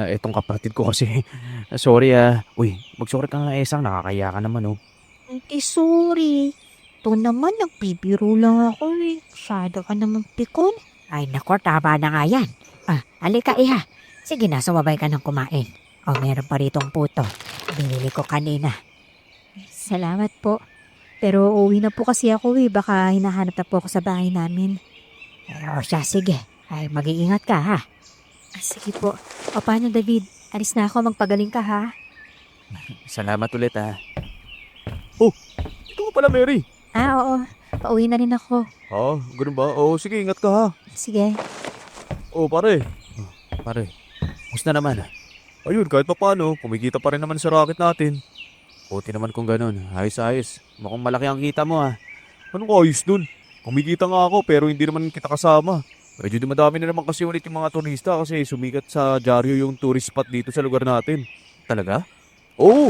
Etong kapatid ko kasi. Sorry Uy, mag-sorry ka nga Esang. Nakakaya ka naman oh. Auntie, sorry. Ito naman, nagpipiro lang ako eh. Masyado ka naman pikon. Ay nako, tama na nga yan. Halika iha. Sige na, sumabay ka ng kumain. Meron pa ritong puto. Binili ko kanina. Salamat po. Pero uwi na po kasi ako eh. Baka hinahanap na po ako sa bahay namin. Siya, sige. Ay, mag-iingat ka ha. Sige po. O paano, David? Alis na ako, magpagaling ka ha. Salamat ulit ha. Ito ka pala, Mary. Oo. Pauwi na rin ako. Ganun ba? Sige, ingat ka ha. Sige. Pare. Pare, musta naman? Ayun, kahit pa paano, kumikita pa rin naman sa racket natin. Buti naman kung ganun. Ayos. Mukhang malaki ang kita mo ha. Anong ayos dun? Kumikita nga ako pero hindi naman kita kasama. Medyo dumadami na naman kasi ulit yung mga turista kasi sumikat sa dyaryo yung tourist spot dito sa lugar natin. Talaga? Oo,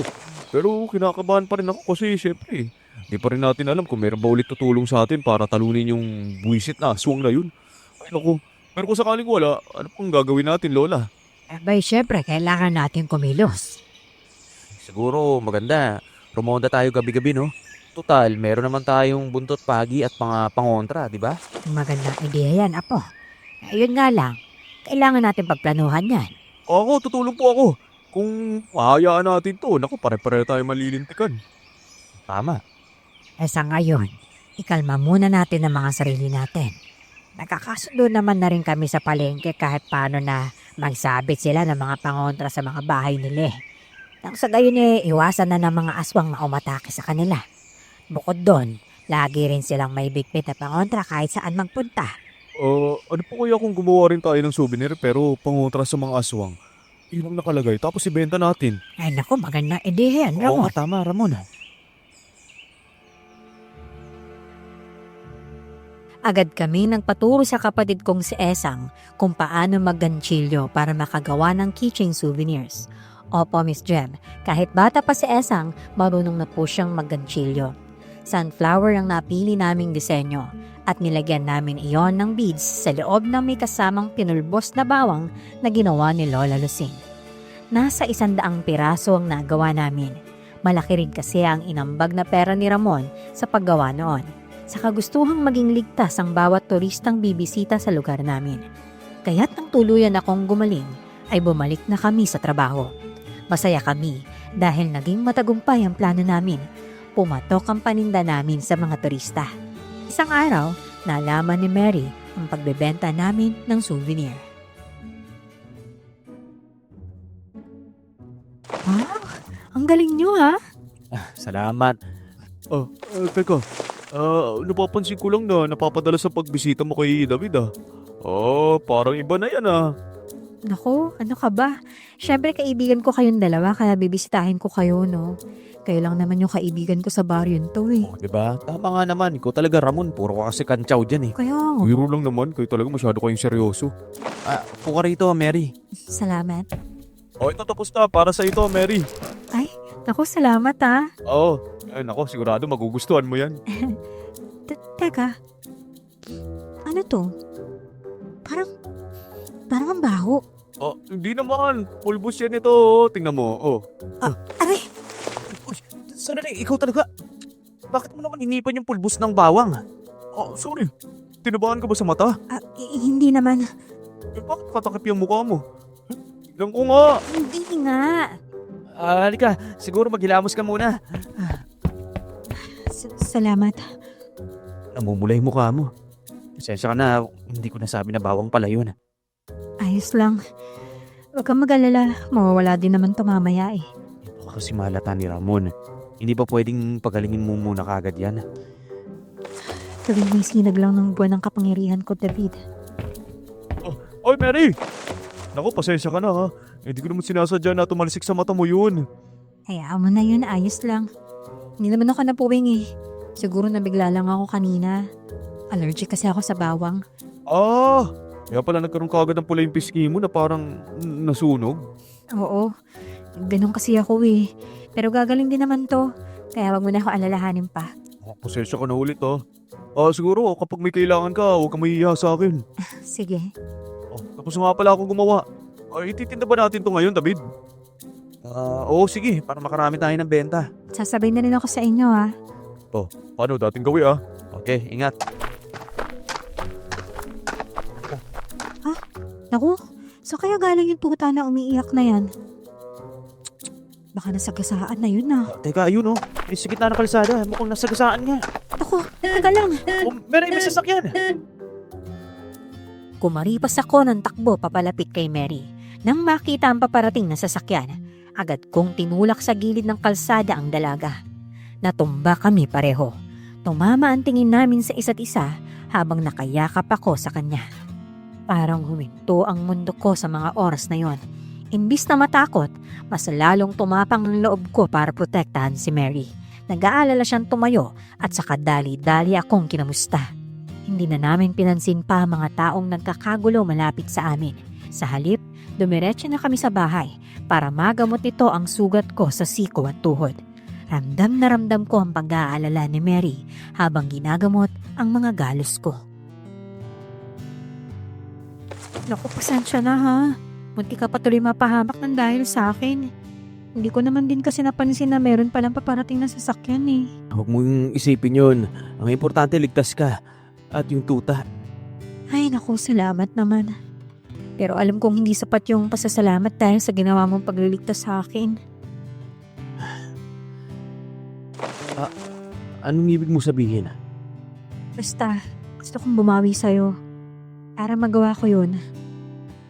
pero kinakabahan pa rin ako kasi syempre hindi pa rin natin alam kung meron ba ulit tutulong sa atin para talunin yung buwisit na aswang na yun. Ay naku, pero kung sakaling wala, ano pang gagawin natin, Lola? Abay, syempre, kailangan natin kumilos. Siguro maganda. Rumonda tayo gabi-gabi no? Total, meron naman tayong buntot pagi at mga pangontra, di ba? Magandang ideya yan, apo. Ayun nga lang, kailangan natin pagplanuhan yan. Ako, tutulong po ako. Kung mahayaan natin to, naku, pare-pare tayo malilintikan. Tama. Sa ngayon, ikalma muna natin ang mga sarili natin. Nakakasundo naman na rin kami sa palengke kahit paano na magsabit sila ng mga pangontra sa mga bahay nila. Nang sa gayon iwasan na ng mga aswang na umatake sa kanila. Bukod doon, lagi rin silang may bigpit na pangontra kahit saan magpunta. Ano po kaya kung gumawa rin tayo ng souvenir pero pangontra sa mga aswang? Yun ang nakalagay, tapos ibenta natin. Ay naku, magandang ideya yan, Oo Ramon. nga, tama Ramon. Agad kami nagpaturo sa kapatid kong si Esang kung paano magganchilyo para makagawa ng keychain souvenirs. Opo, Miss Jem, kahit bata pa si Esang, marunong na po siyang magganchilyo. Sunflower ang napili naming disenyo at nilagyan namin iyon ng beads sa loob ng may kasamang pinulbos na bawang na ginawa ni Lola Lucing. Nasa 100 piraso ang nagawa namin. Malaki rin kasi ang inambag na pera ni Ramon sa paggawa noon. Sa kagustuhang maging ligtas ang bawat turistang bibisita sa lugar namin. Kaya't nang tuluyan akong gumaling, ay bumalik na kami sa trabaho. Masaya kami dahil naging matagumpay ang plano namin. Pumatok ang paninda namin sa mga turista. Isang araw, nalaman ni Mary ang pagbebenta namin ng souvenir. Wow, ang galing nyo ha? Salamat. Teka. Napapansin ko lang na napapadala sa pagbisita mo kay David parang iba na yan Naku, ano ka ba? Siyempre kaibigan ko kayong dalawa kaya bibisitahin ko kayo, no? Kayo lang naman yung kaibigan ko sa baryo to eh. Diba? Tama nga naman. Ikaw talaga Ramon. Puro ka kasi kantsaw dyan eh. Kaya nga, Biro lang naman, kayo talaga masyado kayong seryoso. Puka rito Mary. salamat. Ito tapos na, para sa ito, Mary. Naku, salamat ha. Nako, sigurado magugustuhan mo yan. Teka, ano to? Parang ang baho. Hindi naman, pulbos yan ito, tingnan mo, Aray, Sandali, ikaw talaga. Bakit mo naman inipan yung pulbos ng bawang? sorry. Tinabahan ka ba sa mata? Hindi naman. Eh, bakit katakip yung mukha mo? Tignan ko nga. Hindi nga. Halika, siguro maghilamos ka muna. Salamat. Namumula yung mukha mo. Pasensya ka na, hindi ko nasabi na bawang pala yun. Ayos lang. Huwag kang mag-alala. Mawawala din naman to mamaya eh. Baka kasi malata ni Ramon. Hindi ba pwedeng pagalingin mo muna kagad yan? Tuwing may sinag lang ng buwan ng kapangyarihan ko, David. Oy, Mary! Naku, pasensya ka na ha. Hindi ko naman sinasadya na tumalisik sa mata mo yun. Hayaan mo na yun, ayos lang. Hindi naman ako napuwing eh. Siguro nabigla lang ako kanina. Allergic kasi ako sa bawang. Ah! Kaya pala nagkaroon ka agad ng pula yung pisngi mo na parang nasunog. Oo, ganun kasi ako eh. Pero gagaling din naman to. Kaya wag mo na ako alalahanin pa. Pasensya ka na ulit ha. Siguro kapag may kailangan ka, huwag kang mahihiya sa akin. Sige. Tapos nga pala ako gumawa. Ititinda ba natin to ngayon, David? Oo, sige, para makarami tayo ng benta. Sasabay na rin ako sa inyo ha. Paano dating gawi ah? Okay, ingat. Naku, so kaya galing yung tuta na umiiyak na yan? Baka nasagasaan na yun ah. Teka, ayun oh. May sa gitna ng kalsada. Mukhang nasagasaan nga. Ako, taga lang. Oh, may sasakyan. Kumaripas ako ng takbo papalapit kay Mary. Nang makita ang paparating na sasakyan, agad kong tinulak sa gilid ng kalsada ang dalaga. Natumba kami pareho. Tumama ang tingin namin sa isa't isa habang nakayakap ako sa kanya. Parang huminto ang mundo ko sa mga oras na yon. Imbis na matakot, mas lalong tumapang ang loob ko para protektahan si Mary. Nag-aalala siyang tumayo at saka dali-dali akong kinamusta. Hindi na namin pinansin pa ang mga taong nagkakagulo malapit sa amin. Sa halip, dumiretso na kami sa bahay para magamot nito ang sugat ko sa siko at tuhod. Ramdam na ramdam ko ang pag-aalala ni Mary habang ginagamot ang mga galos ko. Naku, pasensya na ha. Munti ka pa tuloy mapahamak ng dahil sa akin. Hindi ko naman din kasi napansin na meron palang paparating na sasakyan eh. Huwag mong isipin yun. Ang importante, ligtas ka. At yung tuta. Ay naku, salamat naman. Pero alam kong hindi sapat yung pasasalamat dahil sa ginawa mong pagliligtas sa akin. Anong ibig mo sabihin? Basta, gusto kong bumawi sa'yo. Para magawa ko yun.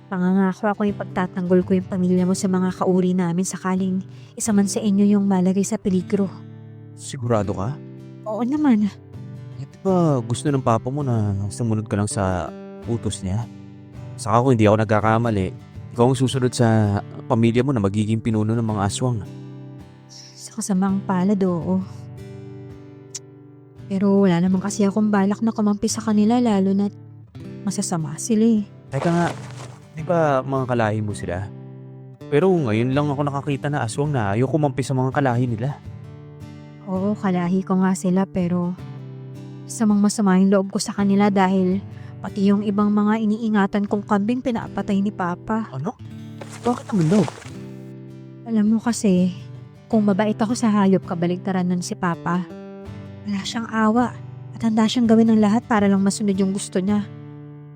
Pangangako ako yung pagtatanggol ko yung pamilya mo sa mga kauri namin sakaling isa man sa inyo yung malagay sa peligro. Sigurado ka? Oo naman. Di ba gusto ng papa mo na sumunod ka lang sa utos niya? Saka kung hindi ako nagkakamali, ikaw ang susunod sa pamilya mo na magiging pinuno ng mga aswang. Sa kasamang palad, oo. Pero wala naman kasi akong balak na kumampi sa kanila lalo na masasama sila eh. Teka nga, di ba mga kalahi mo sila? Pero ngayon lang ako nakakita na aswang na ayaw kumampi sa mga kalahi nila. Oo, kalahi ko nga sila pero samang masama yung loob ko sa kanila dahil pati yung ibang mga iniingatan kong kambing pinapatay ni Papa. Ano? Bakit naman daw? Alam mo kasi, kung mabait ako sa hayop kabaligtaran nun si Papa, wala siyang awa at handa siyang gawin ng lahat para lang masunod yung gusto niya.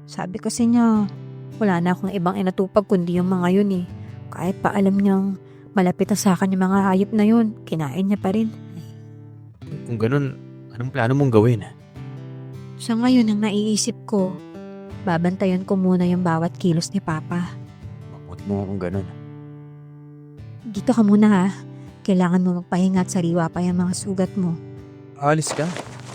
Sabi kasi niya, wala na akong ibang inatupag kundi yung mga yun eh. Kahit pa alam niyang malapit na sa akin yung mga hayop na yun, kinain niya pa rin. Kung ganun, anong plano mong gawin? Sa ngayon ang naiisip ko, babantayan ko muna yung bawat kilos ni Papa. Mabuti mo kung ganun. Dito ka muna ha. Kailangan mo magpahinga at sariwa pa yung mga sugat mo. Alis ka?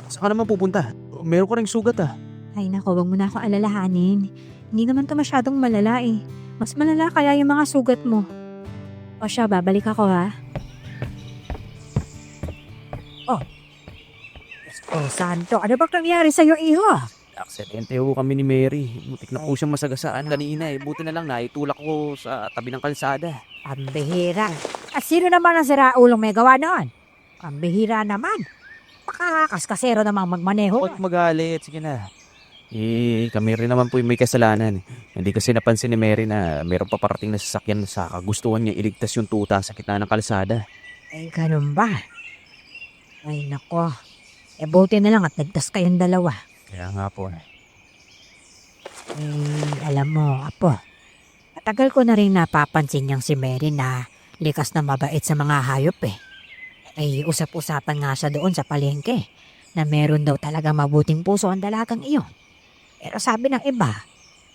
Saan ka naman pupunta? Meron ka ring sugat ah. Ay nako, wag mo na akong alalahanin. Hindi naman to masyadong malala eh. Mas malala kaya yung mga sugat mo. O siya, babalik ako ha. Oh, santo, ano bang nangyari sa'yo, iho? Aksidente ho kami ni Mary. Butik na po siyang masagasaan kanina eh. Buti na lang naitulak ko sa tabi ng kalsada. Ang bihira. At sino naman ang siraulong may gawa noon? Ang bihira naman. Pakakaskasero namang magmaneho. Huwag magalit. Sige na. Kami rin naman po yung may kasalanan. Hindi kasi napansin ni Mary na meron pa parating na sasakyan sa kagustuhan niya iligtas yung tuta sa gitna ng kalsada. Ay, ganun ba? Ay, nako. Buti na lang at nagtas kayong dalawa. Kaya nga po eh. Alam mo, Apo, matagal ko na rin napapansin niyang si Mary na likas na mabait sa mga hayop eh. Ay usap-usapan nga siya doon sa palengke na meron daw talaga mabuting puso ang dalagang iyon. Pero sabi ng iba,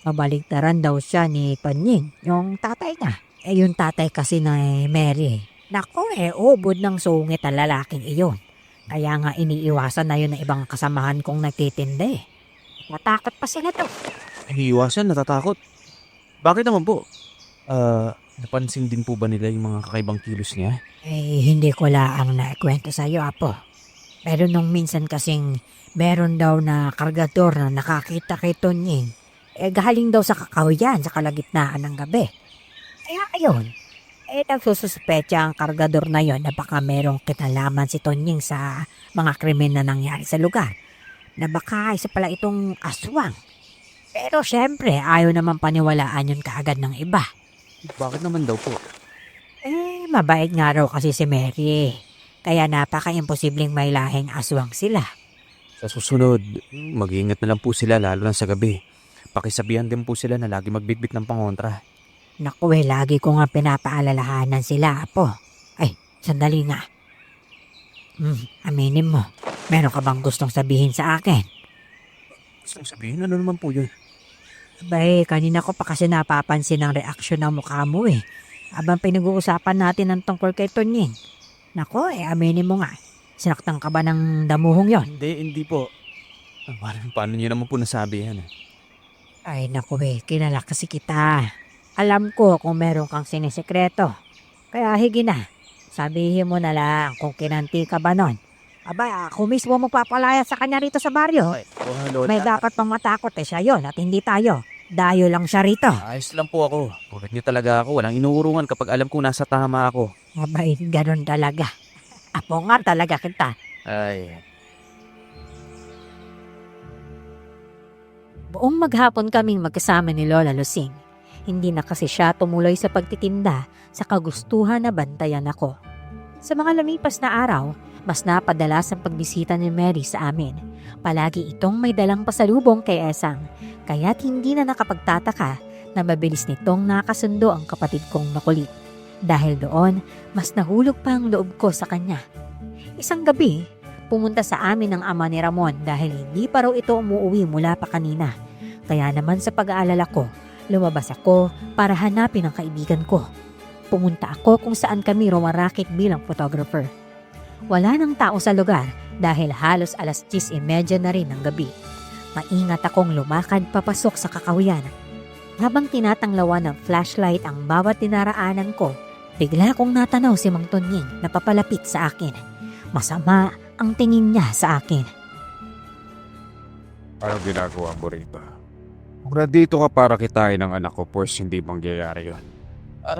mabaligtaran daw siya ni Panying, yung tatay niya. Yung tatay kasi na Mary. Nako ubod ng sungit ang lalaking iyon. Kaya nga iniiwasan na yun ng ibang kasamahan kong nagtitindi. Natakot pa sila to. Iniiwasan, natatakot. Bakit naman po? Napansin din po ba nila yung mga kakaibang kilos niya? Hindi ko laang naikwento sa iyo, Apo. Pero nung minsan kasing meron daw na kargador na nakakita kay Tonying, galing daw sa kakahuyan sa kalagitnaan ng gabi. Kaya ayun, nagsususpecha ang kargador na yon na baka merong kinalaman si Tonying sa mga krimen na nangyari sa lugar. Na baka isa pala itong aswang. Pero syempre, ayaw naman paniwalaan yun kaagad ng iba. Bakit naman daw po? Mabait nga raw kasi si Mary. Kaya napaka-imposibleng may lahing aswang sila. Sa susunod, mag-iingat na lang po sila lalo na sa gabi. Pakisabihan din po sila na lagi magbitbit ng pangontra. Naku lagi ko nga pinapaalalahanan sila, Apo. Ay, sandali nga. Aminin mo, meron ka bang gustong sabihin sa akin? Gusto sabihin, ano naman po yun? Abay, kanina ko pa kasi napapansin ang reaksyon ng mukha mo eh. Abang pinag-uusapan natin ang tungkol kay Tonying. Nako, aminin mo nga. Sinaktan ka ba ng damuhong yon? Hindi po. Paano niyo naman po nasabi yan? Ay, naku kilala kasi kita. Alam ko kung meron kang sinisekreto. Kaya higi na. Sabihin mo na lang kung kinanti ka ba nun. Aba, ako mismo magpapalaya sa kanya rito sa baryo. Lola. May dapat pang matakot siya yon at hindi tayo. Dayo lang siya rito. Ayos lang po ako. Tulad niyo talaga ako. Walang inuurungan kapag alam kong nasa tama ako. Abay, ganun talaga. Apo nga talaga kita. Ay, Buong maghapon kaming magkasama ni Lola Lusing. Hindi na kasi siya tumuloy sa pagtitinda sa kagustuhan na bantayan ako. Sa mga lumipas na araw, mas napadalas ang pagbisita ni Mary sa amin. Palagi itong may dalang pasalubong kay Esang, kaya't hindi na nakapagtataka na mabilis nitong nakasundo ang kapatid kong makulit. Dahil doon, mas nahulog pa ang loob ko sa kanya. Isang gabi, pumunta sa amin ang ama ni Ramon dahil hindi pa raw ito umuwi mula pa kanina. Kaya naman sa pag-aalala ko, lumabas ako para hanapin ang kaibigan ko. Pumunta ako kung saan kami rumarakit bilang photographer. Wala nang tao sa lugar dahil halos 10:30 na rin ng gabi. Maingat akong lumakad papasok sa kakahuyan. Habang tinatanglawan ng flashlight ang bawat dinaraanan ko, bigla kong natanaw si Mang Tonying na papalapit sa akin. Masama ang tingin niya sa akin. Anong ginagawa mo rito? Kung nandito ka para kitain ng anak ko, Pors, hindi mangyayari yun.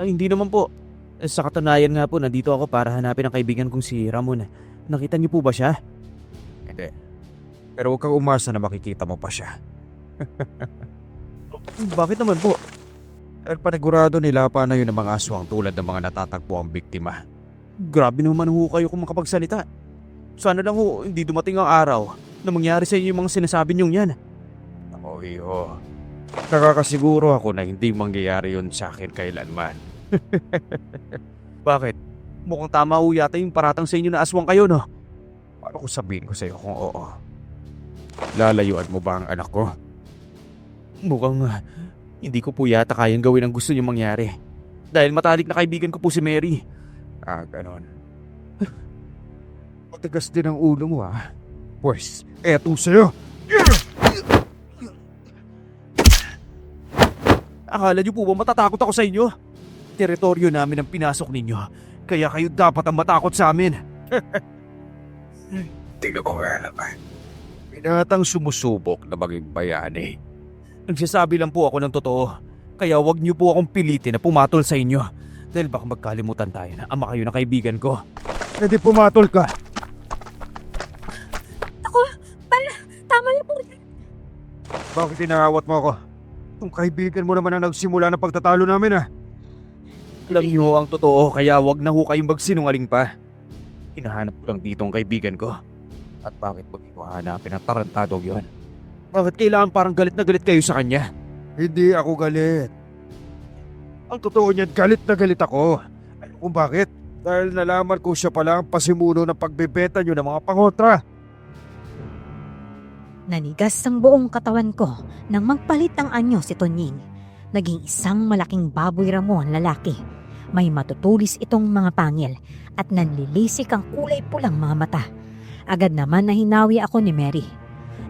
hindi naman po. Sa katunayan nga po, nandito ako para hanapin ang kaibigan kong si Ramon. Nakita niyo po ba siya? Hindi. Pero huwag kang umasa na makikita mo pa siya. Bakit naman po? Dahil panigurado nila paano yun ang mga aswang tulad ng mga natatagpo ang biktima. Grabe naman ho kayo kung makapagsalita. Sana lang ho, hindi dumating ang araw na mangyari sa inyo yung mga sinasabi niyong yan. Ako, iho. Nakakasiguro ako na hindi mangyayari yun sa akin kailanman. Bakit? Mukhang tama ho yata yung paratang sa inyo na aswang kayo, no? Paano ko sabihin ko sa iyo kung oo? Lalayuan mo ba ang anak ko? Mukhang hindi ko po yata kayang gawin ang gusto niyo mangyari. Dahil matalik na kaibigan ko po si Mary. Ganon. Matigas din ang ulo mo, ha? Pors, eto sa'yo! Akala niyo po ba matatakot ako sa inyo? Teritoryo namin ang pinasok ninyo. Kaya kayo dapat ang matakot sa amin. Tingnan ko nga naman. Pinatang sumusubok na maging bayani. Nagsasabi lang po ako ng totoo. Kaya wag niyo po akong pilitin na pumatol sa inyo. Dahil baka magkalimutan tayo na ama kayo ng kaibigan ko. Pwede pumatol ka. Tama na po. Bakit inaawat mo ako? Itong kaibigan mo naman ang nagsimula ng pagtatalo namin, ha? Alam niyo ang totoo, kaya wag na ho kayong magsinungaling pa. Hinahanap ko lang dito ang kaibigan ko. At bakit mo dito hanapin ang tarantadong yon? Bakit kailangan parang galit na galit kayo sa kanya? Hindi ako galit. Ang totoo niyan, galit na galit ako. Alam kung bakit? Dahil nalaman ko siya pala ang pasimuno ng pagbebenta niyo ng mga pangotra. Nanigas ang buong katawan ko nang magpalit ng anyo si Tonying. Naging isang malaking baboy Ramon lalaki. May matutulis itong mga pangil at nanlilisik ang kulay pulang mga mata. Agad naman na hinawi ako ni Mary.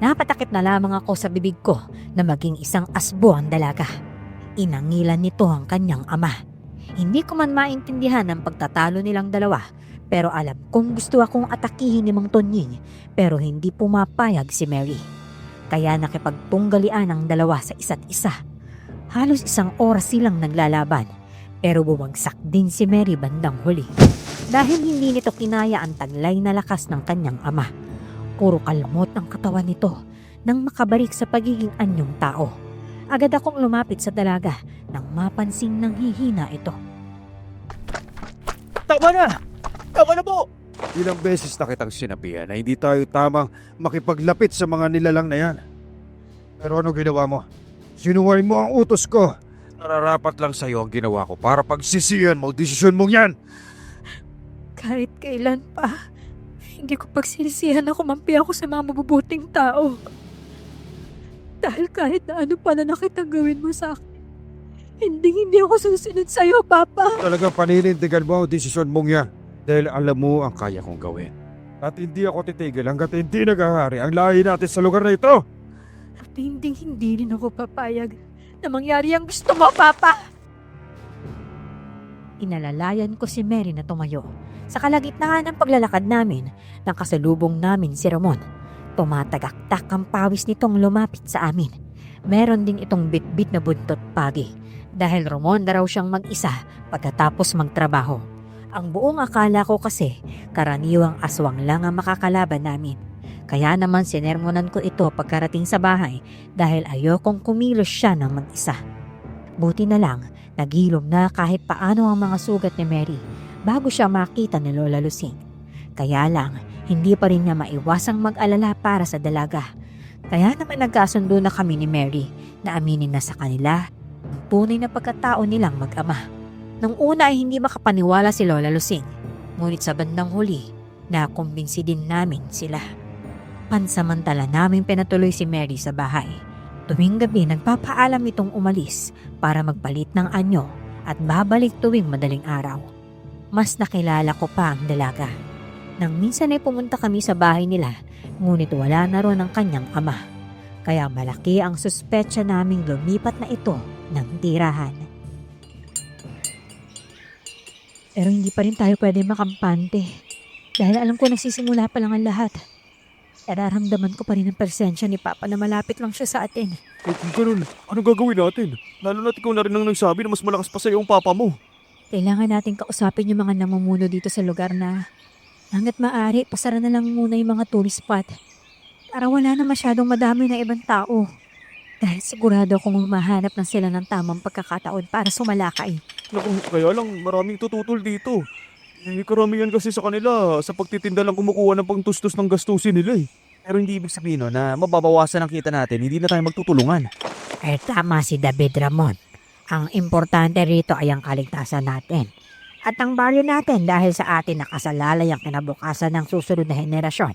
Napatakip na lamang ako sa bibig ko na maging isang asbo ang dalaga. Inangilan nito ang kanyang ama. Hindi ko man maintindihan ang pagtatalo nilang dalawa, pero alam kong gusto akong atakihin ni Mang Tonying, pero hindi pumapayag si Mary. Kaya nakipagtunggalian ang dalawa sa isa't isa. Halos isang oras silang naglalaban, pero bumagsak din si Mary bandang huli. Dahil hindi nito kinaya ang taglay na lakas ng kanyang ama. Puro kalmot ang katawan nito nang makabalik sa pagiging anyong tao. Agad akong lumapit sa dalaga nang mapansing nanghihina ito. Tama na! Tama na po! Ilang beses na kitang sinabihan na hindi tayo tamang makipaglapit sa mga nilalang na yan. Pero ano ginawa mo? Sinuway mo ang utos ko. Nararapat lang sa'yo ang ginawa ko para pagsisiyan mo ang desisyon mong yan. Kahit kailan pa, hindi ko pagsisihan na kumampi ako sa mga mabubuting tao. Dahil kahit na ano pa na nakitang gawin mo sa akin, hindi ako susunod sa'yo, Papa. Talagang paninindigan mo ang desisyon mong yan dahil alam mo ang kaya kong gawin. At hindi ako titigil hanggat hindi naghahari ang lahi natin sa lugar na ito. At hindi rin ako papayag na mangyari ang gusto mo, Papa. Inalalayan ko si Mary na tumayo. Sa kalagitnaan ng paglalakad namin, nang kasalubong namin si Ramon. Tumatagaktak ang pawis nitong lumapit sa amin. Meron din itong bitbit na buntot pagi. Dahil Ramon na raw siyang mag-isa pagkatapos magtrabaho. Ang buong akala ko kasi karaniwang aswang lang ang makakalaban namin. Kaya naman sinermonan ko ito pagkarating sa bahay dahil ayokong kumilos siya ng mag-isa. Buti na lang, naghilom na kahit paano ang mga sugat ni Mary bago siya makita ni Lola Lusing. Kaya lang, hindi pa rin niya maiwasang mag-alala para sa dalaga. Kaya naman nagkasundo na kami ni Mary na aminin na sa kanila ang tunay na pagkatao nilang mag-ama. Nung una ay hindi makapaniwala si Lola Lusing, ngunit sa bandang huli, nakumbinsi din namin sila. Pansamantala namin pinatuloy si Mary sa bahay. Tuwing gabi nagpapaalam itong umalis para magpalit ng anyo at babalik tuwing madaling araw. Mas nakilala ko pa ang dalaga. Nang minsan ay pumunta kami sa bahay nila, ngunit wala na ron ang kanyang ama. Kaya malaki ang suspetsya naming lumipat na ito ng tirahan. Pero hindi pa rin tayo pwede makampante. Dahil alam ko nagsisimula pa lang ang lahat. Nararamdaman ko pa rin ang presensya ni Papa na malapit lang siya sa atin. Kung ganun, ano gagawin natin? Lalo na't ikaw na rin ang nagsabi na mas malakas pa sa'yo ang papa mo. Kailangan natin kausapin yung mga namumuno dito sa lugar na hanggat maaari, pasara na lang muna yung mga tourist spot. Para wala na masyadong madami na ibang tao. Dahil sigurado akong humahanap na sila ng tamang pagkakataon para sumalakay. Naku, kaya lang maraming tututol dito. Karamihan kasi sa kanila sa pagtitinda lang kumukuha ng pangtustos ng gastusin nila eh. Pero hindi ibig sabihin no, na mababawasan ang kita natin, hindi na tayo magtutulungan. Ay tama si David Ramon. Ang importante rito ay ang kaligtasan natin. At ang baryo natin dahil sa atin nakasalalay ang kinabukasan ng susunod na henerasyon.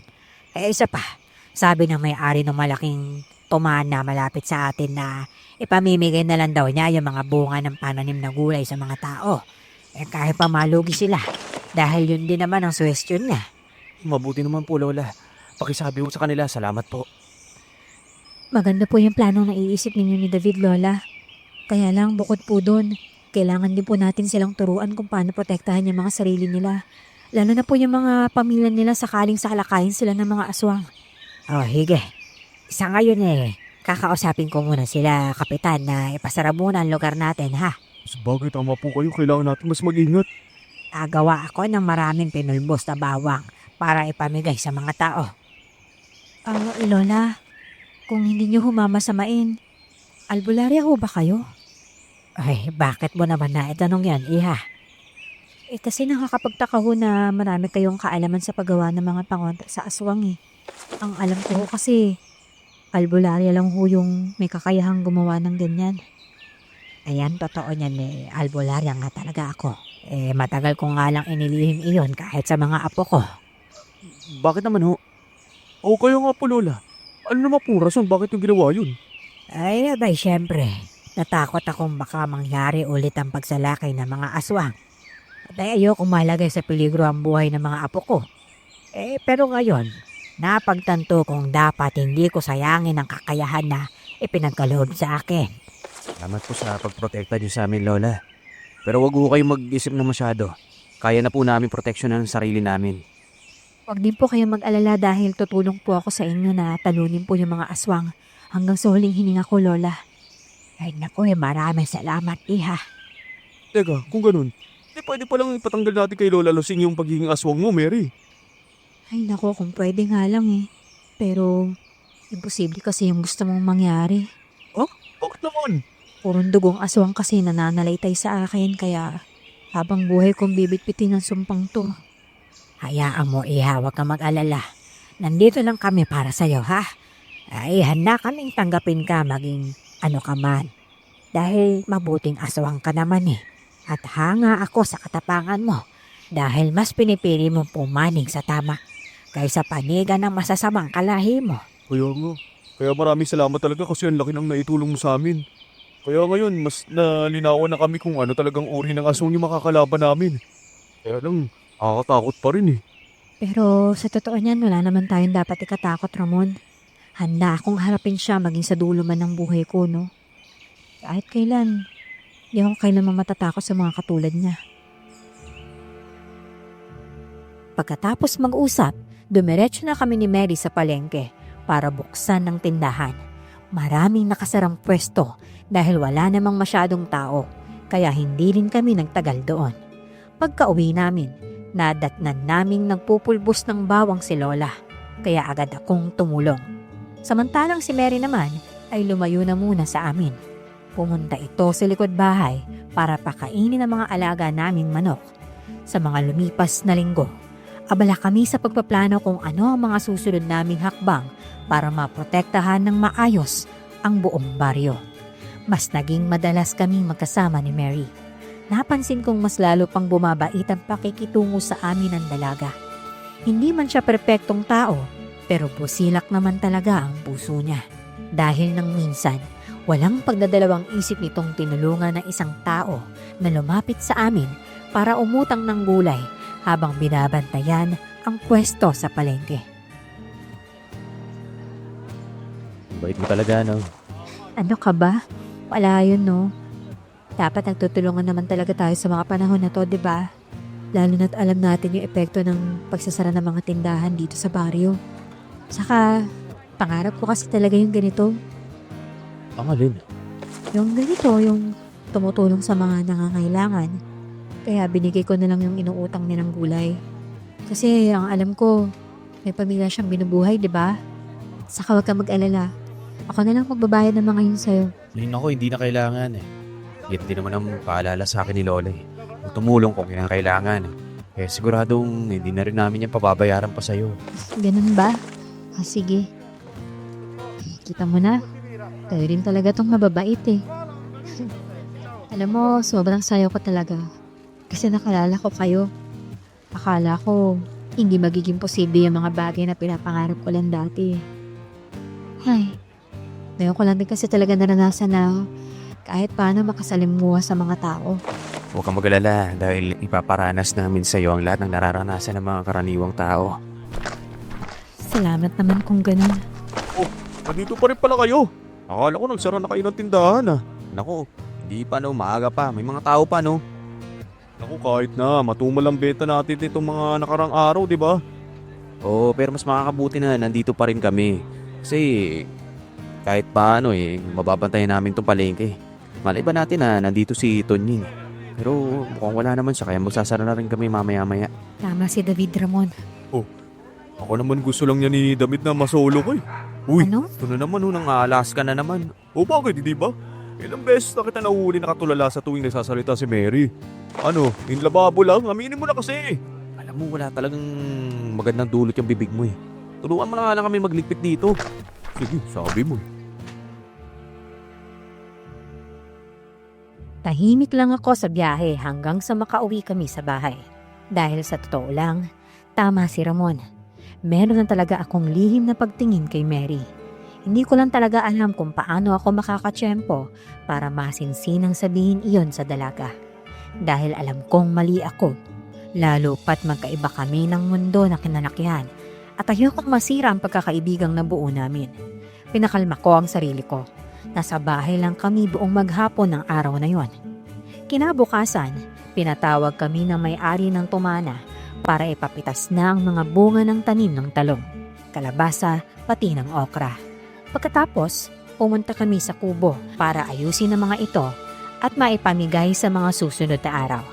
Eh isa pa, sabi ng may-ari ng malaking tumaan na malapit sa atin na ipamimigay na lang daw niya yung mga bunga ng pananim na gulay sa mga tao. Eh kahit pa malugi sila, dahil yun din naman ang suwestyon niya. Mabuti naman po, Lola. Pakisabi ko sa kanila, salamat po. Maganda po yung planong naiisip ninyo ni David, Lola. Kaya lang, bukod po doon, kailangan din po natin silang turuan kung paano protektahan yung mga sarili nila. Lalo na po yung mga pamilya nila sakaling sakalakayin sila ng mga aswang. Oh, hige. Isa ngayon kakausapin ko muna sila, kapitan, na ipasara muna ang lugar natin, ha? Sabagay, tama po kayo. Kailangan natin mas mag-ingat. Gagawa ako ng maraming pinulbos na bawang para ipamigay sa mga tao. Lola, kung hindi nyo humamasamain, albularya ho ba kayo? Ay, bakit mo naman na itanong yan, iha? Kasi nakakapagtaka ho na marami kayong kaalaman sa paggawa ng mga pangontra sa aswang eh. Ang alam ko ho kasi, Albularya lang ho yung may kakayahang gumawa ng ganyan. Ayan, totoo niyan albularya nga talaga ako. Matagal ko nga lang inilihim iyon kahit sa mga apo ko. Bakit naman ho? O kayo nga po, Lola. Ano naman pong rason bakit yung ginawa yun? Ay, abay, syempre. Natakot akong baka mangyari ulit ang pagsalakay ng mga aswang. At ay ayokong malagay sa peligro ang buhay ng mga apo ko. Pero ngayon, napagtanto kong dapat hindi ko sayangin ang kakayahan na ipinagkaloob sa akin. Salamat po sa pagprotekta niyo sa amin, Lola. Pero wag po kayong mag-isip na masyado. Kaya na po namin proteksyonan ang sarili namin. Huwag din po kayong mag-alala dahil tutulong po ako sa inyo na talunin po yung mga aswang hanggang sa huling hininga ko, Lola. Ay naku, maraming salamat, Iha. Teka, kung ganun, di pwede palang ipatanggal natin kay Lola Lusing yung pagiging aswang mo, Mary. Ay naku, kung pwede nga lang Pero, imposible kasi yung gusto mong mangyari. Bakit naman? Purong dugong aswang kasi nananalaytay sa akin kaya habang buhay kong bibitbitin ang sumpang to. Hayaan mo, Iha, huwag kang mag-alala. Nandito lang kami para sa'yo, ha? Ay, handa kaming tanggapin ka maging ano ka man. Dahil mabuting aswang ka naman At hanga ako sa katapangan mo dahil mas pinipili mong pumanig sa tama kaysa panigan ng masasamang kalahi mo. Kaya nga. Kaya maraming salamat talaga kasi ang laki ng naitulong mo sa amin. Kaya ngayon, mas nalinawan na kami kung ano talagang uri ng aswang yung makakalaban namin. Kaya lang, nakakatakot pa rin Pero sa totoo niyan, wala naman tayong dapat ikatakot, Ramon. Handa akong harapin siya maging sa dulo man ng buhay ko, no? Kahit kailan, di ako kailanman matatakot sa mga katulad niya. Pagkatapos mag-usap, dumiretso na kami ni Mary sa palengke para buksan ng tindahan. Maraming nakasarang pwesto dahil wala namang masyadong tao, kaya hindi rin kami nagtagal doon. Pagka-uwi namin, nadatnan naming nagpupulbos ng bawang si Lola, kaya agad akong tumulong. Samantalang si Mary naman ay lumayo na muna sa amin. Pumunta ito sa likod bahay para pakainin ang mga alaga naming manok. Sa mga lumipas na linggo, abala kami sa pagpaplano kung ano ang mga susunod naming hakbang para maprotektahan ng maayos ang buong baryo. Mas naging madalas kaming magkasama ni Mary. Napansin kong mas lalo pang bumabait ang pakikitungo sa amin ng dalaga. Hindi man siya perpektong tao, pero busilak naman talaga ang puso niya. Dahil nang minsan, walang pagdadalawang isip nitong tinulungan ng isang tao na lumapit sa amin para umutang ng gulay habang binabantayan ang pwesto sa palengke. Bait mo talaga, no? Ano ka ba? Wala yun, no? Dapat nagtutulungan naman talaga tayo sa mga panahon na to, di ba? Lalo na't alam natin yung epekto ng pagsasara ng mga tindahan dito sa baryo. Saka, pangarap ko kasi talaga yung ganito. Ang alin? Yung ganito, yung tumutulong sa mga nangangailangan. Kaya binigay ko na lang yung inuutang nilang gulay. Kasi ang alam ko, may pamilya siyang binubuhay, di ba? Saka huwag kang mag-alala. Ako na lang magbabayad ng mga yun sa'yo. Ayun ako, hindi na kailangan Hindi naman ang paalala sa akin ni Lola Kung tumulong kung kailangan siguradong hindi na rin namin yan pababayaran pa sa'yo. Ganun ba? Sige. Kita mo na. Tayo rin talaga tong mababait Alam mo, sobrang sayo ko talaga. Kasi nakalala ko kayo. Akala ko, hindi magiging posible yung mga bagay na pinapangarap ko lang dati. Ay, ngayon ko lang din kasi talaga naranasan na kahit paano makasalimuha sa mga tao. Huwag kang mag-alala dahil ipaparanas namin sa'yo ang lahat ng nararanasan ng mga karaniwang tao. Salamat naman kung ganun. Nandito pa rin pala kayo. Akala ko nagsara na kayo ng tindahan Naku, hindi pa no, maaga pa. May mga tao pa no. Naku, kahit na, matumal ang benta natin itong mga nakarang araw, di ba? Oo, pero mas makakabuti na nandito pa rin kami. Kasi kahit paano mababantayan namin tong palengke. Malay ba natin na nandito si Tonying. Pero mukhang wala naman siya kaya magsasara na rin kami mamaya-maya. Tama si David Ramon. Ako naman gusto lang niya ni Damit na masolo ko Uy, Ano? Ito na naman nang alas ka na naman. bakit, di ba? Ilang beses na kita nahuli nakatulala sa tuwing nagsasalita si Mary. Ano, yung lababo lang, aminin mo na kasi. Alam mo, wala talagang magandang dulot yung bibig mo Tulungan mo na nga lang kami magligpit dito. Sige, sabi mo. Tahimik lang ako sa biyahe hanggang sa makauwi kami sa bahay. Dahil sa totoo lang, tama si Ramon. Meron na talaga akong lihim na pagtingin kay Mary. Hindi ko lang talaga alam kung paano ako makakatsyempo para masinsinang sabihin iyon sa dalaga. Dahil alam kong mali ako. Lalo pat magkaiba kami ng mundo na kinalakihan at ayokong masira ang pagkakaibigang nabuo namin. Pinakalma ko ang sarili ko. Nasa bahay lang kami buong maghapon ng araw na yon. Kinabukasan, pinatawag kami ng may-ari ng tumana para ipapitas na ang mga bunga ng tanim ng talong, kalabasa, pati ng okra. Pagkatapos, pumunta kami sa kubo para ayusin ang mga ito at maipamigay sa mga susunod na araw.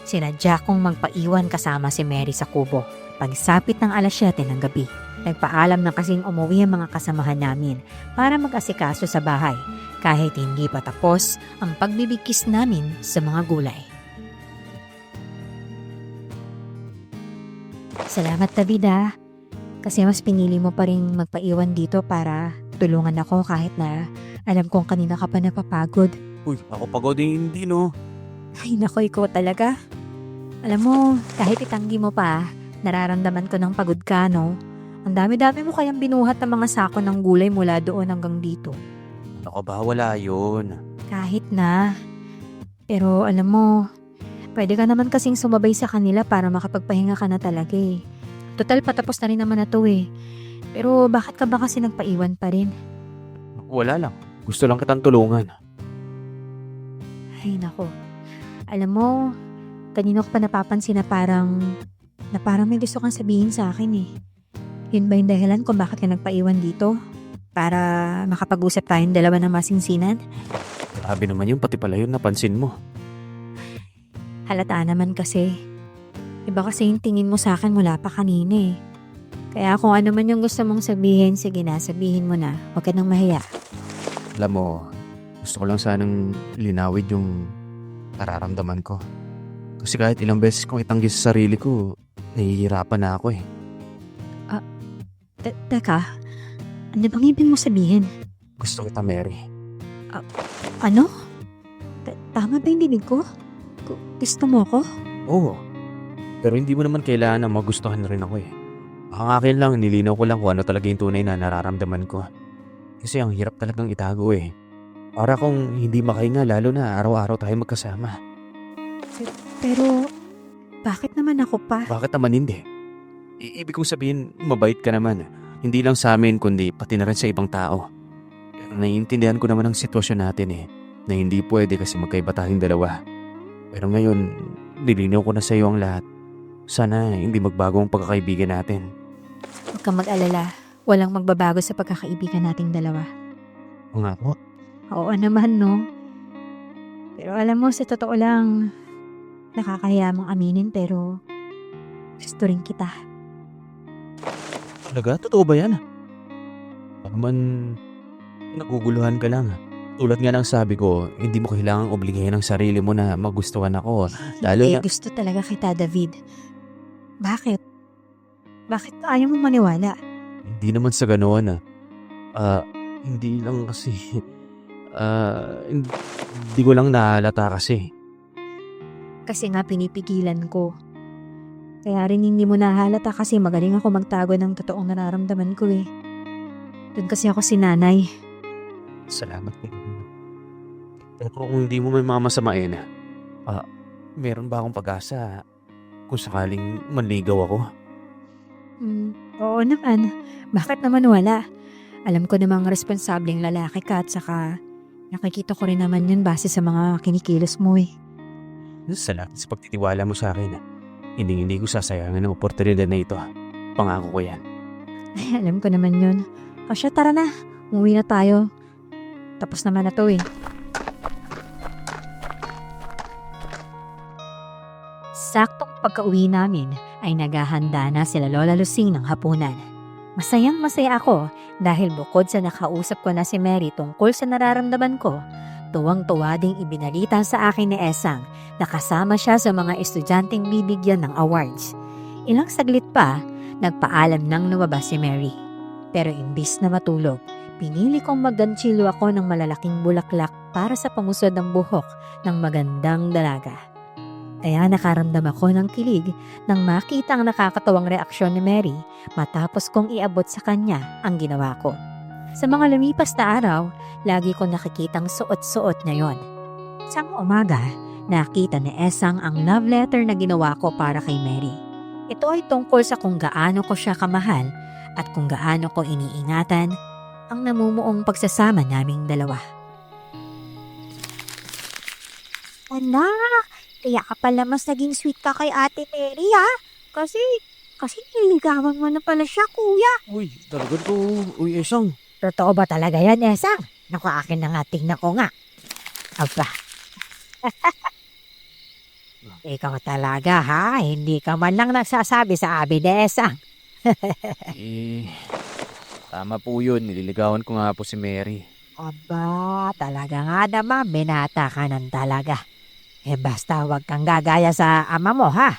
Sinadya kong magpaiwan kasama si Mary sa kubo pagsapit ng 7:00 ng gabi. Nagpaalam na kasing umuwi ang mga kasamahan namin para mag-asikaso sa bahay kahit hindi pa tapos ang pagbibigkis namin sa mga gulay. Salamat David kasi mas pinili mo pa rin magpaiwan dito para tulungan ako kahit na alam kong kanina ka pa napapagod. Uy, ako pagod hindi no. Ay nako, ikaw talaga. Alam mo, kahit itanggi mo pa, nararamdaman ko ng pagod ka, no? Ang dami-dami mo kayang binuhat ng mga sako ng gulay mula doon hanggang dito. Ako ba, wala yun. Kahit na. Pero alam mo, pwede ka naman kasing sumabay sa kanila para makapagpahinga ka na talaga eh. Total, patapos na rin naman na to eh. Pero bakit ka ba kasi nagpaiwan pa rin? Wala lang. Gusto lang kitang tulungan. Ay nako. Alam mo, kanina ko pa napapansin na parang may gusto kang sabihin sa akin eh. Yun ba yung dahilan kung bakit ka nagpaiwan dito? Para makapag-usap tayong dalawa ng masinsinan? Grabe naman yun, pati pala yun napansin mo. Halata naman kasi. Iba kasi yung tingin mo sa akin mula pa kanina eh. Kaya kung ano man yung gusto mong sabihin, sige na, sabihin mo na. Huwag ka nang mahiya. Alam mo, gusto ko lang sanang linawid yung nararamdaman ko. Kasi kahit ilang beses kong itanggi sa sarili ko, nahihirapan na ako eh. Teka, ano bang ibig mo sabihin? Gusto kita, Mary. Ano? Tama ba yung dinig ko? Gusto mo ko? Oo. Pero hindi mo naman kailangan na magustuhan rin ako eh. Ang akin lang, nilinaw ko lang kung ano talaga yung tunay na nararamdaman ko. Kasi ang hirap talagang itago eh. Para kung hindi makahinga lalo na araw-araw tayo magkasama. Pero, bakit naman ako pa? Bakit naman hindi? Ibig kong sabihin, mabait ka naman. Hindi lang sa amin kundi pati na rin sa ibang tao. Pero naiintindihan ko naman ang sitwasyon natin eh. Na hindi pwede kasi magkaiba tayong dalawa. Pero ngayon, nilinaw ko na sa iyo ang lahat. Sana hindi magbago ang pagkakaibigan natin. Huwag kang mag-alala. Walang magbabago sa pagkakaibigan nating dalawa. O nga po. Oo naman, no? Pero alam mo, sa totoo lang, nakakahiya mong aminin pero gusto rin kita. Talaga? Totoo ba yan? Baka man naguguluhan ka lang. Tulad nga ng sabi ko, hindi mo kailangang obligahin ang sarili mo na magustuhan ako. Lalo na... Gusto talaga kita, David. Bakit? Bakit ayaw mo maniwala? Hindi naman sa ganoon hindi lang kasi... hindi ko lang nahalata kasi. Kasi nga pinipigilan ko. Kaya rin hindi mo nahalata kasi magaling ako magtago ng totoong nararamdaman ko eh. Doon kasi ako sinanay. Salamat po. Pero kung hindi mo may mamasamain, meron ba akong pag-asa kung sakaling manligaw ako? Oo naman. Bakit naman wala? Alam ko namang responsableng lalaki ka at saka nakikita ko rin naman yun base sa mga kinikilos mo eh. Salamat sa pagtitiwala mo sa akin. Hindi ko sasayangin ang oportunidad na ito. Pangako ko yan. Ay, alam ko naman yun. O siya, tara na. Umuwi na tayo. Tapos naman na to eh. Saktong pagka-uwi namin ay naghahanda na sila Lola Lucing ng hapunan. Masayang-masaya ako dahil bukod sa nakausap ko na si Mary tungkol sa nararamdaman ko, tuwang-tuwa ding ibinalita sa akin ni Esang na kasama siya sa mga estudyanteng bibigyan ng awards. Ilang saglit pa, nagpaalam nang lumabas si Mary. Pero imbis na matulog, pinili kong magganchilo ako ng malalaking bulaklak para sa pangusod ng buhok ng magandang dalaga. Kaya nakaramdam ako ng kilig nang makita ang nakakatawang reaksyon ni Mary matapos kong iabot sa kanya ang ginawa ko. Sa mga lumipas na araw, lagi ko nakikitang suot-suot niya yon. Isang umaga, nakita ni Esang ang love letter na ginawa ko para kay Mary. Ito ay tungkol sa kung gaano ko siya kamahal at kung gaano ko iniingatan ang namumuong pagsasama naming dalawa. Anak, kaya ka pala mas naging sweet ka kay Ate Mary ha? Kasi niligawan mo na pala siya, kuya. Uy, talagang to. Uy, Esang. Totoo ba talaga yan, Esang? Naku, akin na nga, tingnan ko nga. Aba. Ikaw talaga ha, hindi ka man lang nagsasabi sa abi ni Esang. Tama po yun. Nililigawan ko nga po si Mary. Aba, talaga nga naman, binata ka ng talaga. Basta wag kang gagaya sa ama mo ha.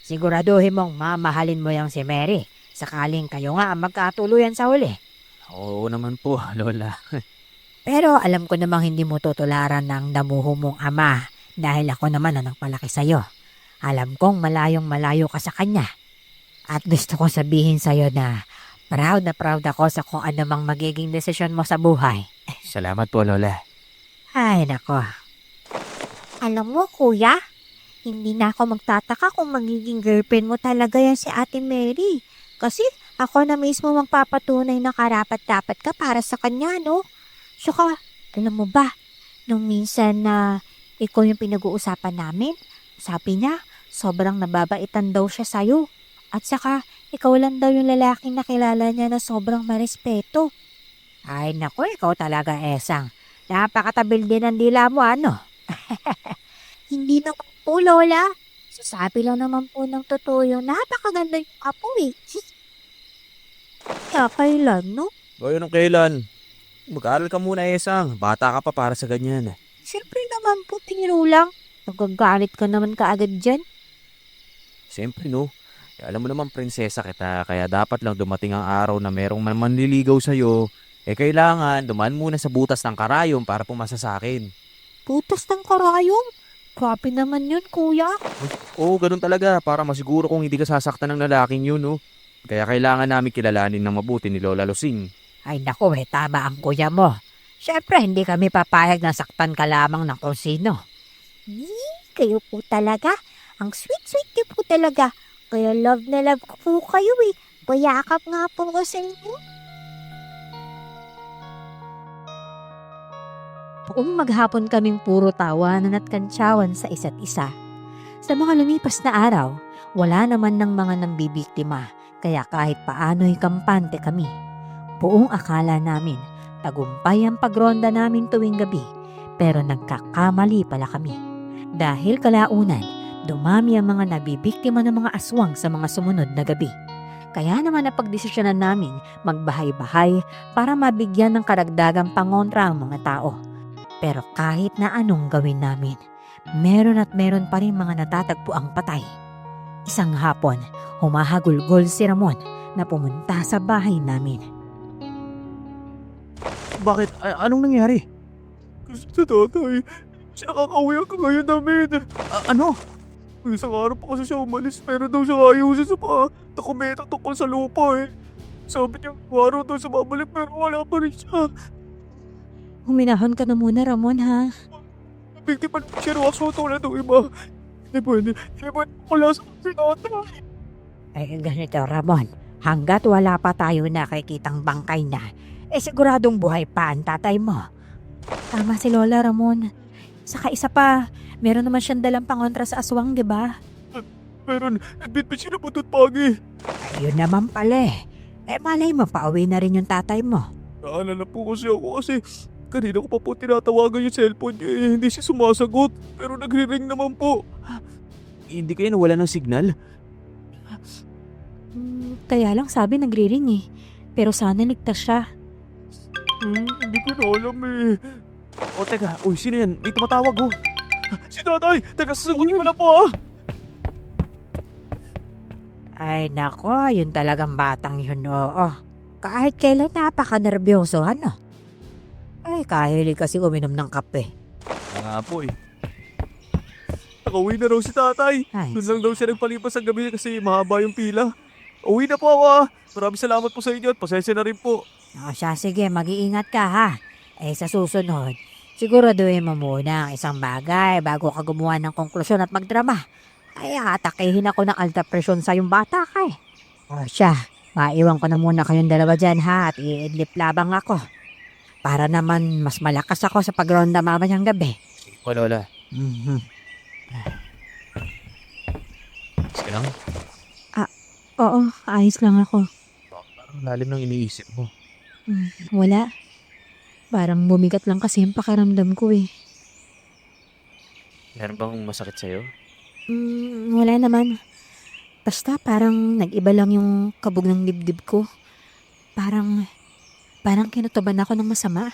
Siguraduhin mong mamahalin mo yang si Mary. Sakaling kayo nga ang magkatuluyan sa huli. Oo naman po, Lola. Pero alam ko namang hindi mo tutularan ng damuho mong ama dahil ako naman ang nagpalaki sa'yo. Alam kong malayong malayo ka sa kanya. At gusto kong sabihin sa'yo na proud ako sa kung anumang magiging desisyon mo sa buhay. Salamat po, Lola. Ay nako, Alam mo, kuya, hindi na ako magtataka kung magiging girlfriend mo talaga yan si Ate Mary. Kasi ako na mismo magpapatunay na karapat-dapat ka para sa kanya, no? Saka, alam mo ba, nung minsan na ikaw yung pinag-uusapan namin, sabi niya, sobrang nababaitan daw siya sa'yo. At saka, ikaw lang daw yung lalaking nakilala niya na sobrang marespeto. ay nako, ikaw talaga Esang. Napakatabil din ang dila mo ano. Hindi naman po, Lola. Sasabi lang naman po ng totoo yung napakaganda yung apo eh. Kaya kailan, no? Gaya ng kailan? Mag-aaral ka muna, Esang. Bata ka pa para sa ganyan. Siyempre naman po, piniro lang. Nagagalit ka naman kaagad dyan. Siyempre, no. Alam mo naman, prinsesa kita. Kaya dapat lang dumating ang araw na merong manliligaw sa'yo. Kailangan dumaan muna sa butas ng karayom para pumasa sa akin. Butas ng karayom. Grabe naman yun, kuya. Oo, ganun talaga. Para masiguro kung hindi ka sasaktan ng lalaking yun, no. Kaya kailangan namin kilalanin ng mabuti ni Lola Lucing. Ay nako, tama ang kuya mo. Siyempre, hindi kami papayag na saktan ka lamang ng kung sino. Kayo po talaga. Ang sweet-sweet niyo po talaga. Kaya love na love ko po kayo eh. Payakap nga po ko sa inyo. Buong maghapon kaming puro tawanan at kantsawan sa isa't isa. Sa mga lumipas na araw, wala naman ng mga nambibiktima, kaya kahit paano'y kampante kami. Buong akala namin, tagumpay ang pagronda namin tuwing gabi, pero nagkakamali pala kami. Dahil kalaunan, dumami ang mga nabibiktima ng mga aswang sa mga sumunod na gabi. Kaya naman napagdesisyonan namin magbahay-bahay para mabigyan ng karagdagang pangontra ang mga tao. Pero kahit na anong gawin namin, meron pa rin mga natatagpo ang patay. Isang hapon, humahagulgol si Ramon na pumunta sa bahay namin. Bakit? Anong nangyari? Kasi sa tatay, siya kakauwi ang ngayon namin. Ano? Isang araw pa kasi siya umalis, pero daw siya ayusin sa mga dokumento tungkol sa lupa eh. Sabi niya, araw daw siya babalik pero wala pa rin siya. Huminahon ka na muna, Ramon, ha? Biktima ng sirwaso tulad ng iba. Hindi pwede wala sa tatay. Ay, ganito, Ramon. Hanggat wala pa tayo nakikitang bangkay na, siguradong buhay pa ang tatay mo. Tama si Lola, Ramon. Saka isa pa, meron naman siyang dalang pangontra sa aswang, di ba? Pero nagbitbit siya na putot pagi. Ayun naman pala eh. Malay mo, pauwi na rin yung tatay mo. Naalala po kasi ako kasi kanina ko pa po tinatawagan yung cellphone niya eh. Hindi siya sumasagot. Pero nagre-ring naman po. Hindi kayo nawala ng signal? Kaya lang sabi nagre-ring eh. Pero sana ligtas siya. Hindi ko na alam eh. O teka, uy, sino yan? May tumatawag oh. Si tatay! Teka, sasagutin ko na po ah! Ay nako, yun talagang batang yun, oo. Kahit kailan napaka-nervyoso, ano? Ay, kahilig kasi uminom ng kape. Nga po eh. Nakauwi na raw si tatay. Ay, Doon lang daw siya nagpalipas sa gabi kasi mahaba yung pila. Uwi na po ako ah. Maraming salamat po sa inyo at pasensya na rin po. o siya, sige, mag-iingat ka ha. Sa susunod, siguraduhin mo muna ang isang bagay bago ka gumawa ng konklusyon at magdrama. Ay, atakihin ako ng alta presyon sa yung bata ka eh. O siya, maiwan ko na muna kayong dalawa dyan ha at iidlip labang ako. Para naman mas malakas ako sa pagronda mamayang gabi. Sige po, Lola. Sige lang. Oo, ayos lang ako. Parang lalim ng iniisip mo. Wala. Parang bumigat lang kasi yung pakiramdam ko eh. Meron bang masakit sa'yo? Wala naman. Basta parang nag-iba lang yung kabog ng dibdib ko. Parang kinutuban ako ng masama.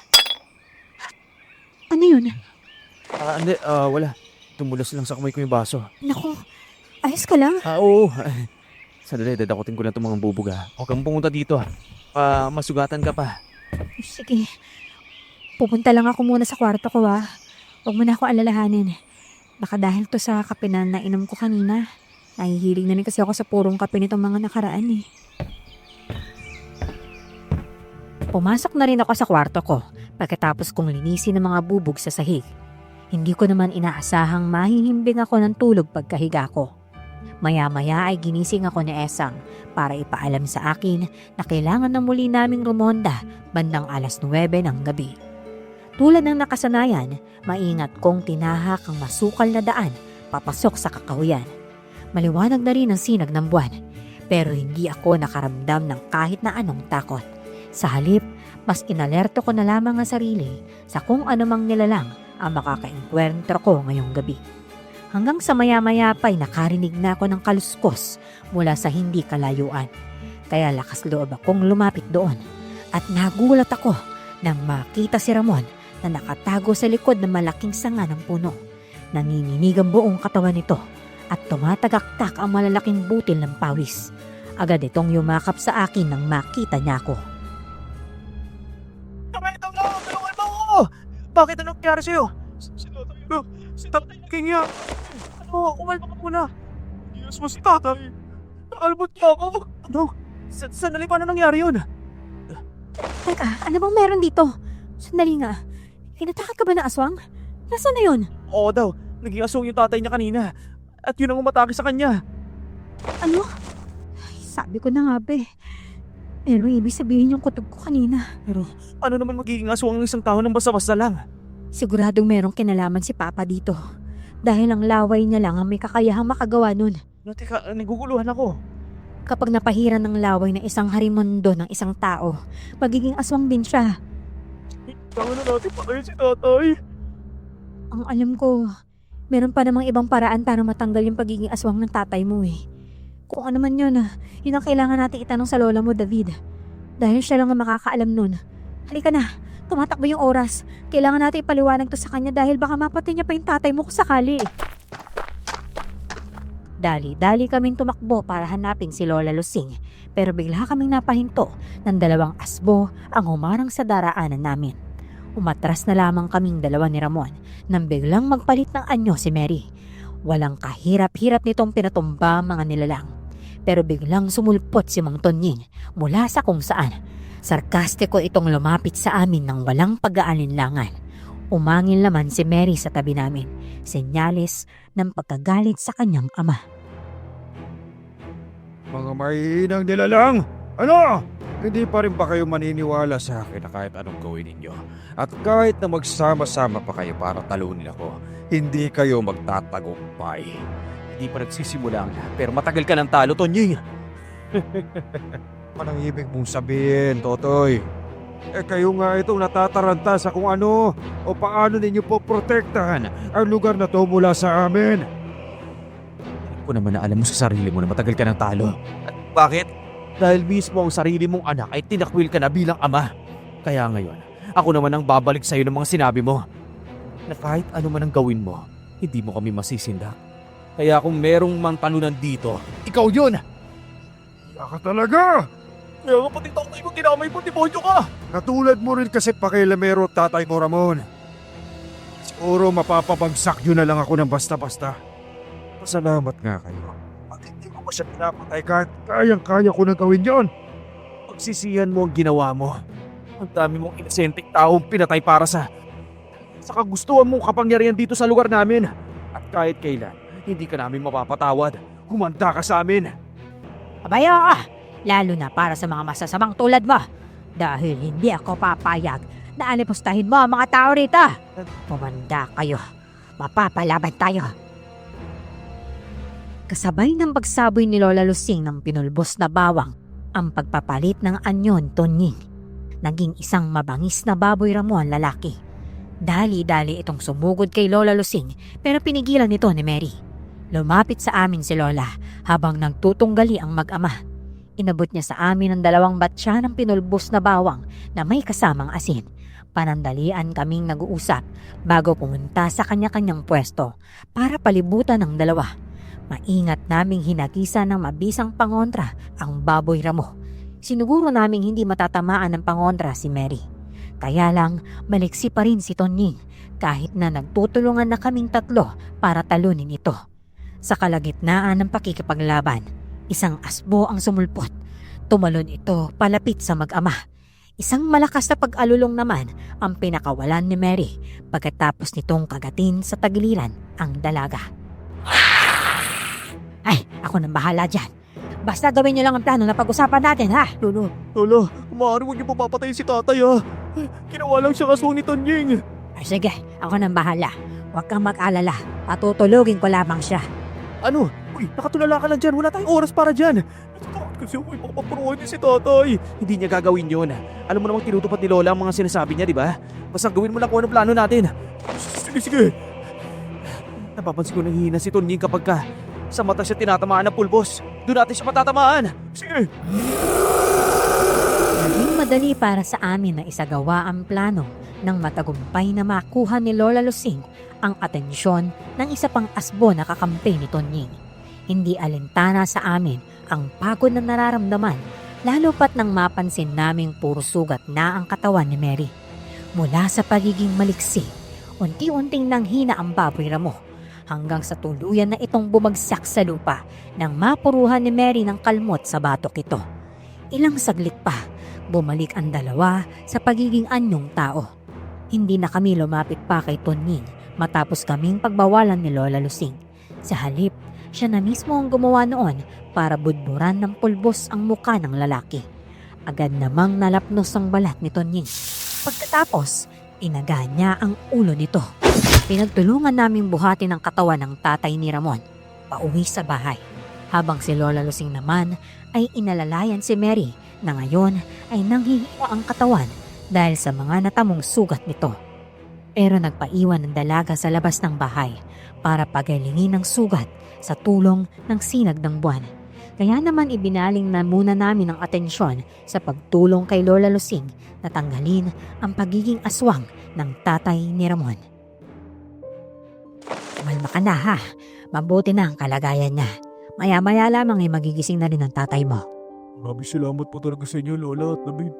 Ano yun? Hindi, wala. Tumulos lang sa kamay ko yung baso. Naku, ayos ka lang? Oo. Sandali, dadakutin ko lang itong mga bubog ha. Huwag kang pumunta dito ha. Masugatan ka pa. Sige. Pupunta lang ako muna sa kwarto ko ha. Huwag mo na ako alalahanin. Baka dahil to sa kape na nainom ko kanina. Nahihilig na rin kasi ako sa purong kape nitong mga nakaraan eh. Pumasok na rin ako sa kwarto ko pagkatapos kong linisin ang mga bubog sa sahig. Hindi ko naman inaasahang mahihimbing ako ng tulog pagkahiga ko. Maya-maya ay ginising ako ni Esang para ipaalam sa akin na kailangan na muli naming rumonda bandang 9:00 ng gabi. Tulad ng nakasanayan, maingat kong tinahak ang masukal na daan papasok sa kakahuyan. Maliwanag na rin ang sinag ng buwan, pero hindi ako nakaramdam ng kahit na anong takot. Sa halip, mas inalerto ko na lamang ang sarili sa kung anumang nilalang ang makakaengkwentro ko ngayong gabi. Hanggang sa maya-maya pa'y nakarinig na ako ng kaluskos mula sa hindi kalayuan. Kaya lakas loob akong lumapit doon at nagulat ako nang makita si Ramon na nakatago sa likod ng malaking sanga ng puno. Nanginginig ang buong katawan nito at tumatagaktak ang malalaking butil ng pawis. Agad itong yumakap sa akin nang makita niya ako. Tulungan mo ako! Bakit anong nangyari sa'yo? Si tatay naging niya. Kumalma ka muna. Diyos mo si tatay. Naalbot niya ako. Sandali, paano nangyari yun? Teka, ano bang meron dito? Sandali nga. Hinatakan ka ba ng aswang? Nasaan na yun? Oo daw, naging aswang yung tatay niya kanina. At yun ang umatake sa kanya. Ano? Ay, sabi ko na nga ba eh. Pero ibig sabihin yung kutob ko kanina. Ano naman magiging aswang ng isang tao ng basta-basta lang? Siguradong merong kinalaman si Papa dito. Dahil ang laway niya lang ang may kakayahang makagawa nun. Teka, naguguluhan ako. Kapag napahiran ng laway ng isang harimondo ng isang tao, magiging aswang din siya. Tangan na natin patayin si tatay. Ang alam ko, meron pa namang ibang paraan para matanggal yung pagiging aswang ng tatay mo eh. Kung ano man yun, yun ang kailangan natin itanong sa lola mo, David. Dahil siya lang ang makakaalam nun. Halika na, tumatakbo yung oras. Kailangan natin ipaliwanag to sa kanya dahil baka mapatay niya pa yung tatay mo kung sakali. Dali-dali kaming tumakbo para hanapin si Lola Lusing. Pero bigla kaming napahinto ng dalawang asbo ang humarang sa daraanan namin. Umatras na lamang kaming dalawa ni Ramon nang biglang magpalit ng anyo si Mary. Walang kahirap-hirap nitong pinatumba ang mga nilalang. Pero biglang sumulpot si Mang Tonying mula sa kung saan. Sarkastiko itong lumapit sa amin ng walang pag-aalinlangan. Umangin naman si Mary sa tabi namin, senyales ng pagkagalit sa kanyang ama. Mga mahihinang nilalang! Ano? Hindi pa rin ba kayo maniniwala sa akin na kahit anong gawin ninyo? At kahit na magsama-sama pa kayo para talunin ako, hindi kayo magtatagumpay. Hindi pa nagsisimula ang lahat, pero matagal ka ng talo, Tonying. Anong ibig mong sabihin, Totoy? Kayo nga itong natataranta sa kung ano o paano ninyo poprotektahan ang lugar na to mula sa amin. Alam ko naman na alam mo sa sarili mo na matagal ka ng talo. At bakit? Dahil mismo ang sarili mong anak ay tinakwil ka na bilang ama. Kaya ngayon, ako naman ang babalik sa'yo ng mga sinabi mo. Na kahit ano man ang gawin mo, hindi mo kami masisindak. Kaya kung merong mang talunan dito, ikaw yun! Ka talaga! Kaya nga pati tatay mo tinamay mo, demonyo ka! Katulad mo rin kasi pakilamero at tatay mo, Ramon. Siguro mapapabagsak yun na lang ako ng basta-basta. Pasalamat nga kayo. At hindi ko pa siya pinapatay kahit kayang-kaya ko na gawin yon. Pagsisihan mo ang ginawa mo. Ang dami mong inosenteng taong pinatay para sa kagustuhan mong kapangyarihan dito sa lugar namin. At kahit kailan, hindi ka namin mapapatawad. Humanda ka sa amin. Abayo lalo na para sa mga masasamang tulad mo. Dahil hindi ako papayag na alipustahin mo ang mga tao rito. Pumanda kayo. Mapapalaban tayo. Kasabay ng pagsaboy ni Lola Lusing ng pinulbos na bawang, ang pagpapalit ng anyon, Tonying. Naging isang mabangis na baboy Ramon lalaki. Dali-dali itong sumugod kay Lola Lusing pero pinigilan nito ni Mary. Lumapit sa amin si Lola habang nagtutunggali ang mag-ama. Inabot niya sa amin ang 2 batya ng pinulbos na bawang na may kasamang asin. Panandalian kaming nag-uusap bago pumunta sa kanya-kanyang pwesto para palibutan ng 2. Maingat naming hinagisan ng mabisang pangontra ang baboy Ramo. Sinuguro naming hindi matatamaan ng pangontra si Mary. Kaya lang maliksi pa rin si Tonying kahit na nagtutulungan na kaming 3 para talunin ito. Sa kalagitnaan ng pakikipaglaban, isang asbo ang sumulpot. Tumalon ito palapit sa mag-ama. Isang malakas na pag-alulong naman ang pinakawalan ni Mary pagkatapos nitong kagatin sa tagiliran ang dalaga. Ay, ako nang bahala dyan. Basta gawin niyo lang ang plano na pag-usapan natin, ha? Lola, maaari huwag niyo papapatayin si tatay ha. Ginawa lang siya kaswang ni Tonying. Ay, sige, ako nang bahala. Huwag kang mag-alala. Patutulugin ko lamang siya. Ano? Uy, nakatulala ka lang dyan. Wala tayong oras para dyan. Natatakot kasi ako baka mapuruhan niya si tatay. Hindi niya gagawin yun. Alam mo namang tinutupad ni Lola ang mga sinasabi niya, di ba? Basta gawin mo lang kung anong plano natin. Sige. Napapansin ko nahihina si Tonying kapag sa mata siya tinatamaan ng pulbos. Doon natin siya matatamaan. Sige. Naging madali para sa amin na isagawa ang plano nang matagumpay na makuha ni Lola Lusing ang atensyon ng isa pang asbo na kakampi ni Tonying. Hindi alintana sa amin ang pagod na nararamdaman lalo pat nang mapansin naming puro sugat na ang katawan ni Mary. Mula sa pagiging maliksi, unti-unting nanghina ang baboy Ramo hanggang sa tuluyan na itong bumagsak sa lupa nang mapuruhan ni Mary ng kalmot sa batok ito. Ilang saglit pa, bumalik ang 2 sa pagiging anyong tao. Hindi na kami lumapit pa kay Tonying matapos kaming pagbawalan ni Lola Lusing. Sa halip, siya na mismo ang gumawa noon para budburan ng pulbos ang muka ng lalaki. Agad namang nalapnos ang balat ni Tonying. Pagkatapos, inaga niya ang ulo nito. Pinagtulungan naming buhatin ang katawan ng tatay ni Ramon pauwi sa bahay. Habang si Lola Lusing naman ay inalalayan si Mary na ngayon ay nanghihiwa ang katawan dahil sa mga natamong sugat nito. Pero nagpaiwan ng dalaga sa labas ng bahay para pagalingin ang sugat sa tulong ng sinag ng buwan. Kaya naman ibinaling na muna namin ang atensyon sa pagtulong kay Lola Lusing na tanggalin ang pagiging aswang ng tatay ni Ramon. Malma ka na ha, mabuti na ang kalagayan niya. Maya-maya lamang ay magigising na rin ang tatay mo. Maraming salamat po talaga sa inyo, Lola at David.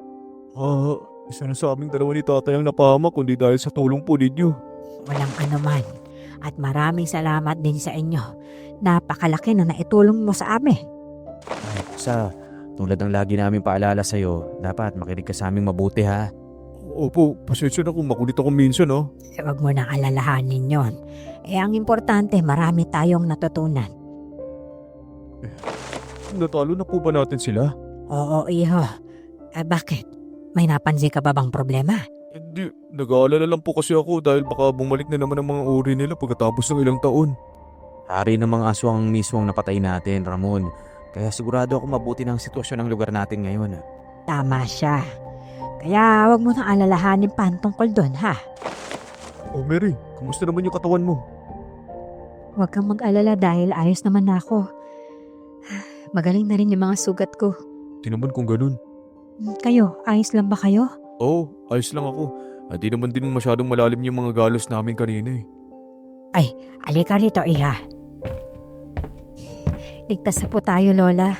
Isa na sa aming 2 ni tatay ang napahamak kundi dahil sa tulong po ninyo. Walang anuman. At maraming salamat din sa inyo. Napakalaki na naitulong mo sa amin. Tulad ng lagi namin paalala sa'yo, dapat makinig ka sa aming mabuti ha. Opo, pasensya na kung makulit ako minsan Huwag mo nang alalahanin yon. Ang importante, marami tayong natutunan. Natalo na po ba natin sila? Oo, iho. Bakit? May napansin ka ba bang problema? Hindi, nag-aalala lang po kasi ako dahil baka bumalik na naman ang mga uri nila pagkatapos ng ilang taon. Hari ng mga aswang mismong napatay natin, Ramon. Kaya sigurado ako mabuti ng sitwasyon ng lugar natin ngayon. Tama siya. Kaya huwag mo nang alalahanin pa ang tungkol doon, ha? Oh Mary, kamusta naman yung katawan mo? Huwag kang mag-alala dahil ayos naman na ako. Magaling na rin yung mga sugat ko. Di naman kung ganun. Kayo, ayos lang ba kayo? Oo, ayos lang ako. At di naman din masyadong malalim yung mga galos namin kanina Alika rito, iha. Ligtas na po tayo, Lola.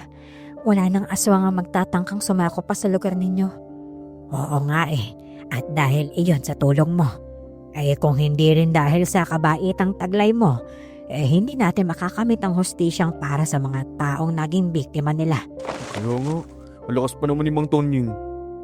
Wala nang aswang ang magtatangkang sumako pa sa lugar ninyo. Oo nga eh. At dahil iyon sa tulong mo. Kung hindi rin dahil sa kabaitang taglay mo, hindi natin makakamit ang hostisyang para sa mga taong naging biktima nila. Kaya nga, ang lakas pa naman ni Mang Tonying.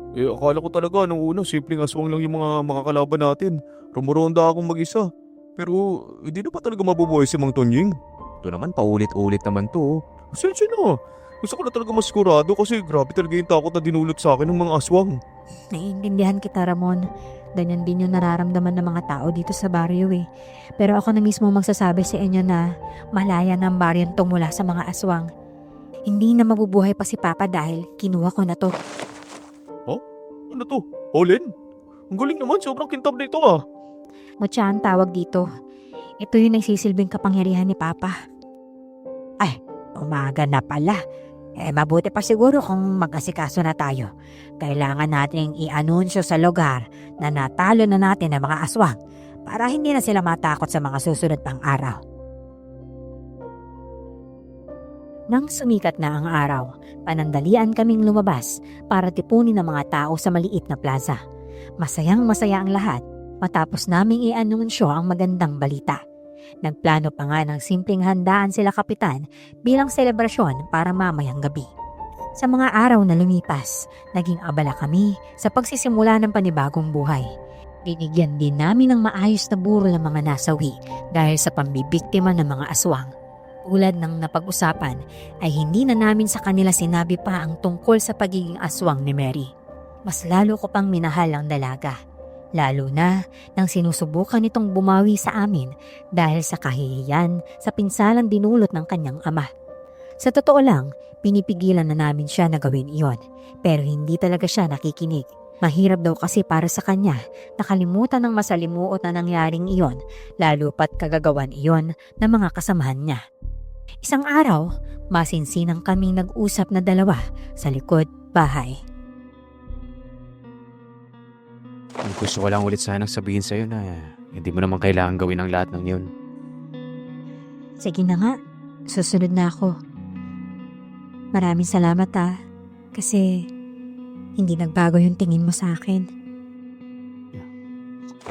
Akala ko talaga nung una, simpleng aswang lang yung mga makakalaban natin. Rumuronda akong mag-isa. Pero hindi na pa talaga mabubuhay si Mang Tonying. Ito naman, paulit-ulit naman to. Pasensya na. Gusto ko na talaga masigurado kasi grabe talaga yung takot na dinulot sa akin ng mga aswang. Naiintindihan kita, Ramon. Ganyan din yung nararamdaman ng mga tao dito sa baryo eh. Pero ako na mismo magsasabi sa inyo na malaya ng baryon mula sa mga aswang. Hindi na mabubuhay pa si Papa dahil kinuha ko na to. Ano to? Olin? Ang galing naman, sobrang kintab na ito ah. Mutya ang tawag dito. Ito yung nagsisilbing kapangyarihan ni Papa. Ay, umaga na pala. Mabuti pa siguro kung mag-asikaso na tayo. Kailangan nating i-anunsyo sa lugar na natalo na natin ang mga aswang para hindi na sila matakot sa mga susunod pang araw. Nang sumikat na ang araw, panandalian kaming lumabas para tipunin ang mga tao sa maliit na plaza. Masayang masaya ang lahat matapos naming i-anunsyo ang magandang balita. Nagplano pa nga ng simpleng handaan sila kapitan bilang selebrasyon para mamayang gabi. Sa mga araw na lumipas, naging abala kami sa pagsisimula ng panibagong buhay. Binigyan din namin ng maayos na burol ng mga nasawi dahil sa pambibiktima ng mga aswang. Tulad ng napag-usapan ay hindi na namin sa kanila sinabi pa ang tungkol sa pagiging aswang ni Mary. Mas lalo ko pang minahal ang dalaga. Lalo na nang sinusubukan itong bumawi sa amin dahil sa kahihiyan sa pinsalang dinulot ng kanyang ama. Sa totoo lang, pinipigilan na namin siya na gawin iyon pero hindi talaga siya nakikinig. Mahirap daw kasi para sa kanya nakalimutan ng masalimuot na nangyaring iyon lalo pat kagagawan iyon ng mga kasamahan niya. Isang araw, masinsinang kaming nag-usap na dalawa sa likod bahay. Gusto ko lang ulit sanang sabihin sa'yo na hindi mo naman kailangan gawin ang lahat ng yun. Sige na nga, susunod na ako. Maraming salamat kasi hindi nagbago yung tingin mo sa akin.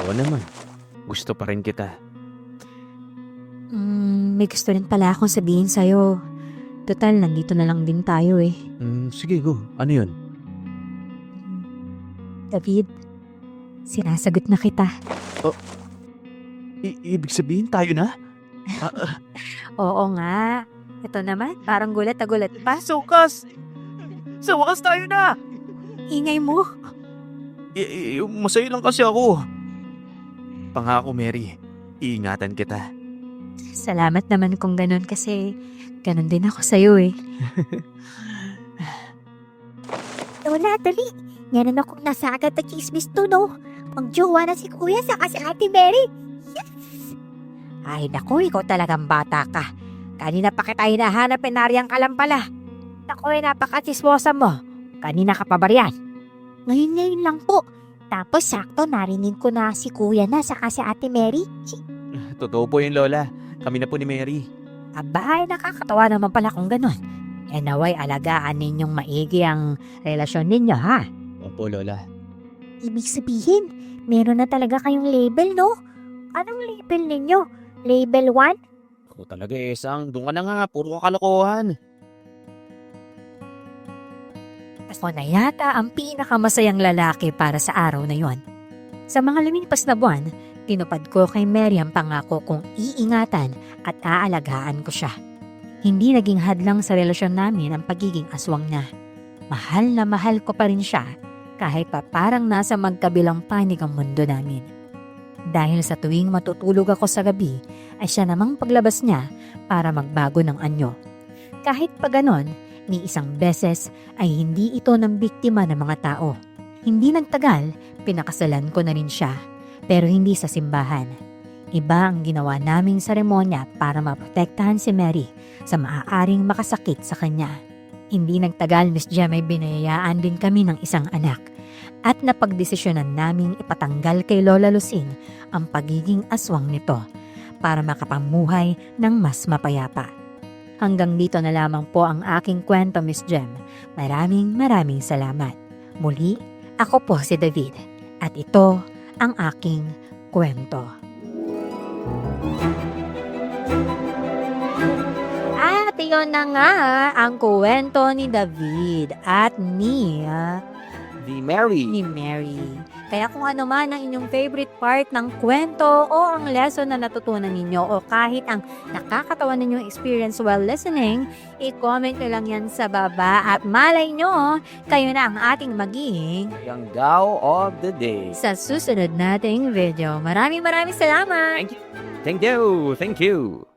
Oo naman, gusto pa rin kita. May gusto rin pala akong sabihin sa'yo. Total, nandito na lang din tayo eh. Sige, go. Ano yun? David, sinasagot na kita. Ibig sabihin tayo na? Oo nga. Ito naman, parang gulat na gulat pa. Sukas! Sa wakas tayo na! Ingay mo. Masaya lang kasi ako. Pangako, Mary. Iingatan kita. Salamat naman kung ganun kasi ganun din ako sa'yo eh. Lola, dali. Meron akong nasagad na chismis to, no? Magjowa na si Kuya saka si Ate Mary. Ay naku, ikaw talagang bata ka. Kanina pa kita hinahanap nariyang ka lang pala. Naku, napakachismosa mo. Kanina ka pa ba riyan? Ngayon lang po. Tapos sakto narinig ko na si Kuya na saka si Ate Mary. Totoo po yun, Lola. Kami na po ni Mary. Aba, ay nakakatawa naman pala kung ganun. Naway alagaan ninyong maigi ang relasyon ninyo, ha? Opo, Lola. Ibig sabihin, meron na talaga kayong label, no? Anong label ninyo? Label 1? Ako talaga, Esang. Doon ka na nga. Puro kalokohan. Ako na yata ang pinakamasayang lalaki para sa araw na yon. Sa mga lumipas na buwan, tinupad ko kay Mary ang pangako kong iingatan at aalagaan ko siya. Hindi naging hadlang sa relasyon namin ang pagiging aswang niya. Mahal na mahal ko pa rin siya kahit pa parang nasa magkabilang panig ang mundo namin. Dahil sa tuwing matutulog ako sa gabi ay siya namang paglabas niya para magbago ng anyo. Kahit pa ganon, ni isang beses ay hindi ito ng biktima ng mga tao. Hindi nagtagal, pinakasalan ko na rin siya. Pero hindi sa simbahan. Iba ang ginawa naming seremonya para maprotektahan si Mary sa maaaring makasakit sa kanya. Hindi nagtagal, Miss Jem, ay binayaan din kami ng isang anak at napagdesisyonan naming ipatanggal kay Lola Lucing ang pagiging aswang nito para makapamuhay ng mas mapayapa. Hanggang dito na lamang po ang aking kwento, Miss Jem. Maraming salamat. Muli, ako po si David at ito ang aking kwento. At iyon na nga ang kwento ni David at ni Mary. Kaya kung ano man ang inyong favorite part ng kwento o ang lesson na natutunan ninyo o kahit ang nakakatawa ninyong experience while listening, i-comment nyo lang yan sa baba at malay nyo, kayo na ang ating magiging Yung Gao of the Day. sa susunod nating video. Maraming salamat! Thank you.